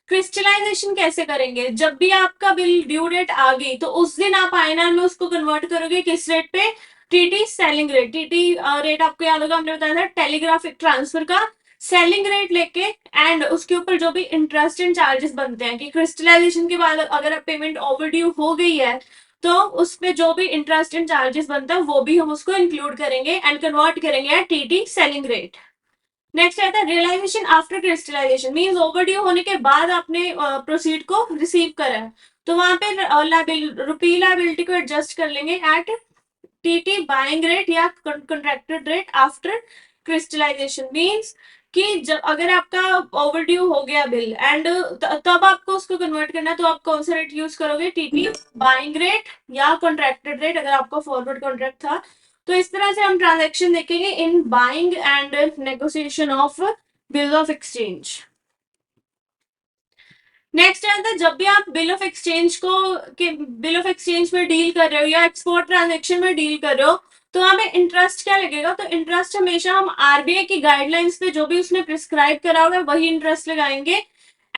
क्रिस्टलाइजेशन कैसे करेंगे, जब भी आपका बिल ड्यू डेट आ गई तो उस दिन आप INR में उसको कन्वर्ट करोगे किस रेट पे, TT selling rate. TT rate आपको याद होगा, हमने बताया था टेलीग्राफिक ट्रांसफर का सेलिंग रेट लेके, एंड उसके ऊपर जो भी इंटरेस्ट एंड चार्जेस बनते हैं, कि क्रिस्टलाइजेशन के बाद अगर पेमेंट ओवर ड्यू हो गई है तो उसमें जो भी इंटरेस्ट एंड चार्जेस बनता है वो भी हम उसको इंक्लूड करेंगे एंड कन्वर्ट करेंगे at TT selling rate. Next आता है realization after crystallization, means overdue होने के बाद आपने प्रोसीड को रिसीव करा है, तो वहां पे रुपी लाइबिलिटी को एडजस्ट कर लेंगे एट टीटी बाइंग रेट या contracted rate after crystallization. Means कि जब अगर आपका ओवर ड्यू हो गया बिल एंड तब आपको उसको कन्वर्ट करना है, तो आप कौन सा रेट यूज करोगे, टीटी बाइंग रेट या कॉन्ट्रैक्टेड रेट, अगर आपका फॉरवर्ड कॉन्ट्रैक्ट था। तो इस तरह से हम ट्रांजेक्शन देखेंगे in buying and negotiation of bill of exchange. Next आता है जब भी आप bill of exchange bill of exchange में डील कर रहे हो या एक्सपोर्ट ट्रांजेक्शन में डील कर रहे हो, तो वहां पे इंटरेस्ट क्या लगेगा, तो इंटरेस्ट हमेशा हम RBI की गाइडलाइंस पे जो भी उसने प्रिस्क्राइब करा हुआ है वही इंटरेस्ट लगाएंगे।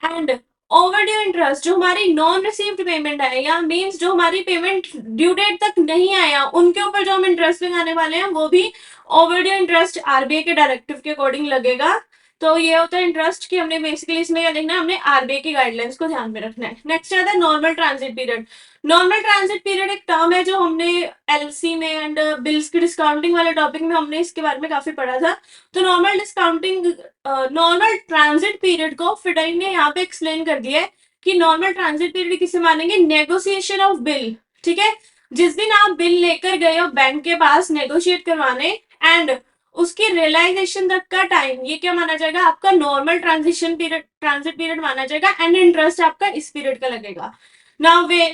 एंड ओवर ड्यू इंटरेस्ट, जो हमारी नॉन रिसीव्ड पेमेंट है या मींस जो हमारी पेमेंट ड्यू डेट तक नहीं आया, उनके ऊपर जो हम इंटरेस्ट लगाने वाले हैं वो भी ओवर ड्यू इंटरेस्ट RBI के डायरेक्टिव के अकॉर्डिंग लगेगा। तो ये होता है इंटरेस्ट की, हमने बेसिकली इसमें क्या देखना है, हमने RBI की गाइडलाइंस को ध्यान में रखना है। नेक्स्ट आता है normal transit period. Normal transit period एक टर्म है जो हमने LC में एंड बिल्स की डिस्काउंटिंग वाले टॉपिक में हमने इसके बारे में काफी पढ़ा था। तो नॉर्मल ट्रांजिट पीरियड को फिडाई ने यहाँ पे एक्सप्लेन कर दिया है कि नॉर्मल ट्रांजिट पीरियड किसे मानेंगे, नेगोशिएशन ऑफ बिल, ठीक है। जिस दिन आप बिल लेकर गए हो बैंक के पास नेगोशिएट करवाने एंड उसकी रियलाइजेशन तक का टाइम, ये क्या माना जाएगा, आपका नॉर्मल ट्रांजिट पीरियड माना जाएगा एंड इंटरेस्ट आपका इस पीरियड का लगेगा। नाउ वे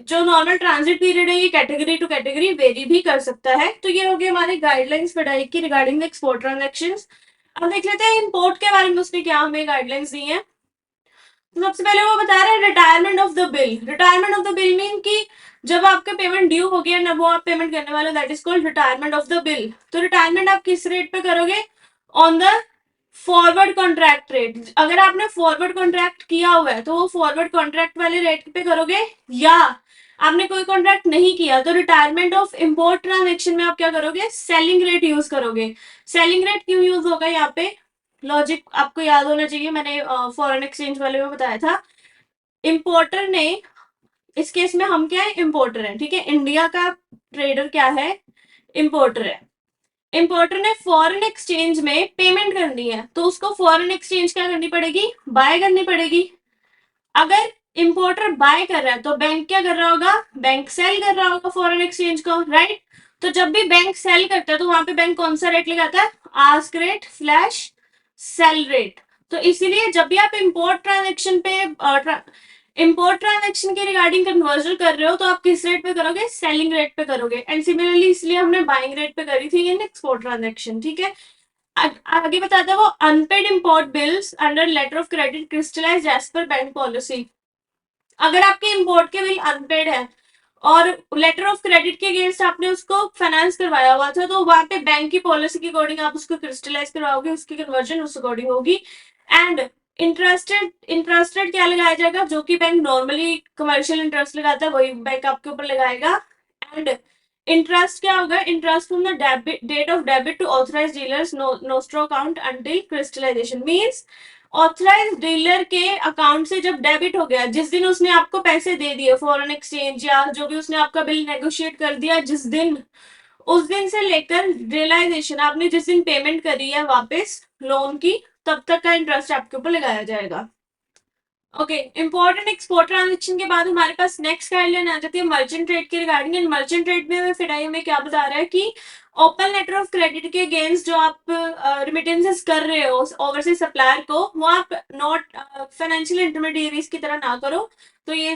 जो नॉर्मल ट्रांजिट पीरियड है ये कैटेगरी टू कैटेगरी वेरी भी कर सकता है। तो ये हो गया हमारे गाइडलाइंस पढ़ाई की रिगार्डिंग द एक्सपोर्ट ट्रांजेक्शंस। अब देख लेते हैं इंपोर्ट के बारे में उसने क्या हमें गाइडलाइंस दी है। तो सबसे पहले वो बता रहे हैं retirement of the bill. Retirement of the bill mean कि जब आपका पेमेंट ड्यू हो गया ना, वो आप पेमेंट करने वाले, that is called retirement of the bill. तो रिटायरमेंट आप किस रेट पे करोगे, on the forward contract rate. अगर आपने फॉरवर्ड कॉन्ट्रैक्ट किया हुआ है तो वो फॉरवर्ड कॉन्ट्रैक्ट वाले रेट पे करोगे, या आपने कोई कॉन्ट्रैक्ट नहीं किया तो रिटायरमेंट ऑफ इंपोर्ट ट्रांजेक्शन में आप क्या करोगे, सेलिंग रेट यूज करोगे। सेलिंग रेट क्यों यूज होगा यहाँ पे, लॉजिक आपको याद होना चाहिए, मैंने फॉरेन एक्सचेंज वाले में बताया था। इंपोर्टर ने, इस केस में हम क्या है, इंपोर्टर है, ठीक है। इंडिया का ट्रेडर क्या है, इंपोर्टर है। इंपोर्टर ने फॉरेन एक्सचेंज में पेमेंट करनी है तो उसको फॉरेन एक्सचेंज क्या करनी पड़ेगी, बाय करनी पड़ेगी। अगर इंपोर्टर बाय कर रहा है तो बैंक क्या कर रहा होगा, बैंक सेल कर रहा होगा फॉरेन एक्सचेंज को, राइट। तो जब भी बैंक सेल करता है तो वहां पे बैंक कौन सा रेट लगाता है, ask rate slash cell rate. तो इसीलिए जब भी आप इम्पोर्ट ट्रांजेक्शन के रिगार्डिंग कन्वर्जन कर रहे हो तो आप किस रेट पे करोगे, सेलिंग रेट पे करोगे। एंड सिमिलरली इसलिए हमने बाइंग रेट पे करी थी इन एक्सपोर्ट ट्रांजेक्शन, ठीक है। आगे बताता है वो, unpaid import bills under letter of credit crystallize as per bank policy. अगर आपके इम्पोर्ट के बिल अनपेड है और लेटर ऑफ क्रेडिट के अगेंस्ट आपने उसको फाइनेंस करवाया हुआ था, तो वहां पे बैंक की पॉलिसी के अकॉर्डिंग आप उसको क्रिस्टलाइज करवाओगे, उसकी कन्वर्जन उस अकॉर्डिंग होगी। एंड इंटरेस्टेड क्या लगाया जाएगा, जो कि बैंक नॉर्मली कमर्शियल इंटरेस्ट लगाता है वही बैंक आपके ऊपर लगाएगा। एंड इंटरेस्ट क्या होगा, interest from the date of debit to authorize dealers nostro account until crystallization. Means authorize dealer के अकाउंट से जब डेबिट हो गया, जिस दिन उसने आपको पैसे दे दिए फॉरेन एक्सचेंज या जो भी उसने आपका बिल नेगोशिएट कर दिया जिस दिन, उस दिन से लेकर रियलाइजेशन, आपने जिस दिन पेमेंट करी है वापस लोन की, तब तक का इंटरेस्ट आपके ऊपर लगाया जाएगा। Okay, import and export transaction के बाद हमारे पास नेक्स्ट गाइडलाइन आ जाती है मर्चेंट ट्रेड के रिगार्डिंग। एंड मर्चेंट ट्रेड में फिर हमें क्या बता रहा है कि ओपन लेटर ऑफ क्रेडिट के अगेंस्ट जो आप रिमिटेंसेस कर रहे हो ओवरसीज सप्लायर को, वो आप नॉट फाइनेंशियल इंटरमीडियरीज की तरह ना करो। तो ये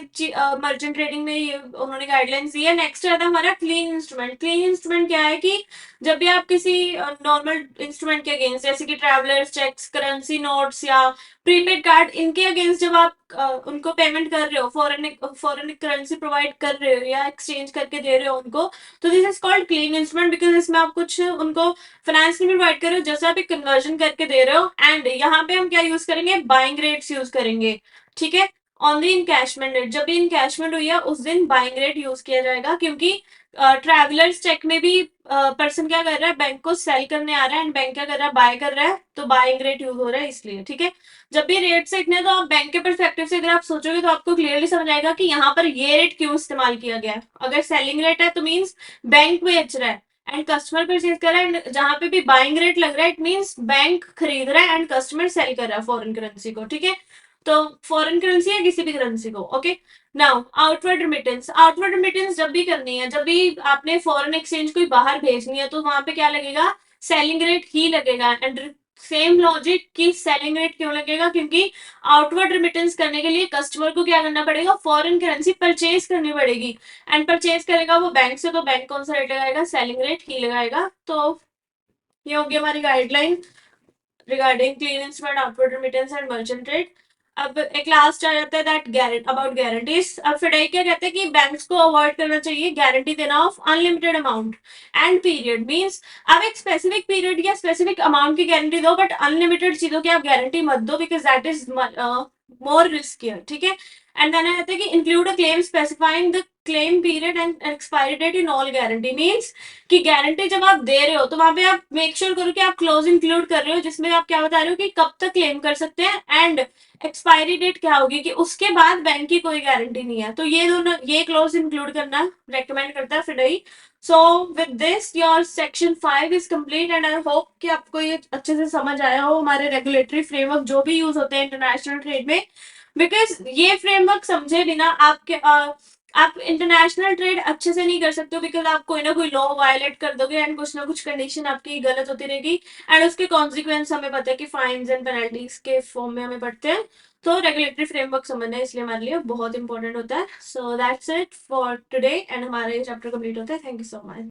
मर्चेंट ट्रेडिंग में ये उन्होंने गाइडलाइंस दी है। नेक्स्ट आता है हमारा क्लीन इंस्ट्रूमेंट। क्लीन इंस्ट्रूमेंट क्या है कि जब भी आप किसी नॉर्मल इंस्ट्रूमेंट के अगेंस्ट, जैसे कि ट्रैवलर्स चेक्स, करेंसी नोट्स या प्रीपेड कार्ड, इनके अगेंस्ट जब आप उनको पेमेंट कर रहे हो, फॉरेन करेंसी प्रोवाइड कर रहे हो या एक्सचेंज करके दे रहे हो उनको, तो this is called clean instrument, because इसमें आप कुछ उनको फाइनेंस नहीं प्रोवाइड कर रहे हो, जैसे आप एक कन्वर्जन करके दे रहे हो। एंड यहाँ पे हम क्या यूज करेंगे, बाइंग रेट्स यूज करेंगे, ठीक है। ऑन द इनकैशमेंट रेट, जब भी इनकैशमेंट हुई है उस दिन बाइंग रेट यूज किया जाएगा, क्योंकि ट्रैवलर्स चेक में भी पर्सन क्या कर रहा है, बैंक को सेल करने आ रहा है, एंड बैंक क्या कर रहा है, बाय कर रहा है, तो बाइंग रेट यूज हो रहा है इसलिए, ठीक है। जब भी रेट सीखने हैं तो आप बैंक के परस्पेक्टिव से अगर आप सोचोगे तो आपको क्लियरली समझ आएगा कि यहाँ पर ये रेट क्यों इस्तेमाल किया गया है। अगर सेलिंग रेट है तो मीन्स बैंक बेच रहा है एंड कस्टमर परचेज कर रहा है, एंड जहां पे भी बाइंग रेट लग रहा है इट मीन्स बैंक खरीद रहा है एंड कस्टमर सेल कर रहा है फॉरेन करेंसी को, ठीक है। तो फॉरेन करेंसी या किसी भी करेंसी को, okay. Now outward remittance. Outward remittance जब भी करनी है, जब भी आपने फॉरेन एक्सचेंज कोई बाहर भेजनी है, तो वहां पे क्या लगेगा, सेलिंग रेट ही लगेगा। एंड सेम लॉजिक की सेलिंग रेट क्यों लगेगा, क्योंकि आउटवर्ड रिमिटेंस करने के लिए कस्टमर को क्या करना पड़ेगा, फॉरेन करेंसी परचेज करनी पड़ेगी। एंड परचेज करेगा वो बैंक से, तो बैंक कौन सा रेट लगाएगा, सेलिंग रेट ही लगाएगा। तो ये होगी हमारी guideline regarding clean instrument, outward remittance and merchant trade. अब एक लास्ट आ जाता है दैट अबाउट गारंटीज। अब फिडाई क्या कहते हैं कि बैंक्स को अवॉइड करना चाहिए गारंटी देना of unlimited amount and period. Means आप एक स्पेसिफिक पीरियड या स्पेसिफिक अमाउंट की गारंटी दो, बट अनलिमिटेड चीजों की आप गारंटी मत दो, because that is more riskier, ठीक है। एंड देन कहते हैं कि include a claim specifying the claim period and expiry date in all guarantee. Means कि गारंटी जब आप दे रहे हो तो वहां पे आप मेक श्योर करो कि आप क्लोज इंक्लूड कर रहे हो, जिसमें आप क्या बता रहे हो कि कब तक क्लेम कर सकते हैं, एंड एक्सपायरी डेट क्या होगी कि उसके बाद बैंक की कोई गारंटी नहीं है। तो ये दोनों, ये क्लोज इंक्लूड करना रेकमेंड करता है FEDAI. So with this your section 5 is complete, and I hope कि आपको ये अच्छे से समझ आया हो हमारे रेगुलेटरी फ्रेमवर्क जो भी यूज होते हैं इंटरनेशनल ट्रेड में। बिकॉज ये फ्रेमवर्क समझे बिना आपके आप इंटरनेशनल ट्रेड अच्छे से नहीं कर सकते हो, बिकॉज आप कोई ना कोई लॉ वायलेट कर दोगे एंड कुछ ना कुछ कंडीशन आपकी गलत होती रहेगी, एंड उसके कॉन्सिक्वेंस हमें पता है कि फाइन्स एंड पेनल्टीज के फॉर्म में हमें पड़ते हैं। तो रेगुलेटरी फ्रेमवर्क समझना इसलिए हमारे लिए बहुत इंपॉर्टेंट होता है। So that's it for today, and हमारे चैप्टर कंप्लीट होता है। Thank you so much.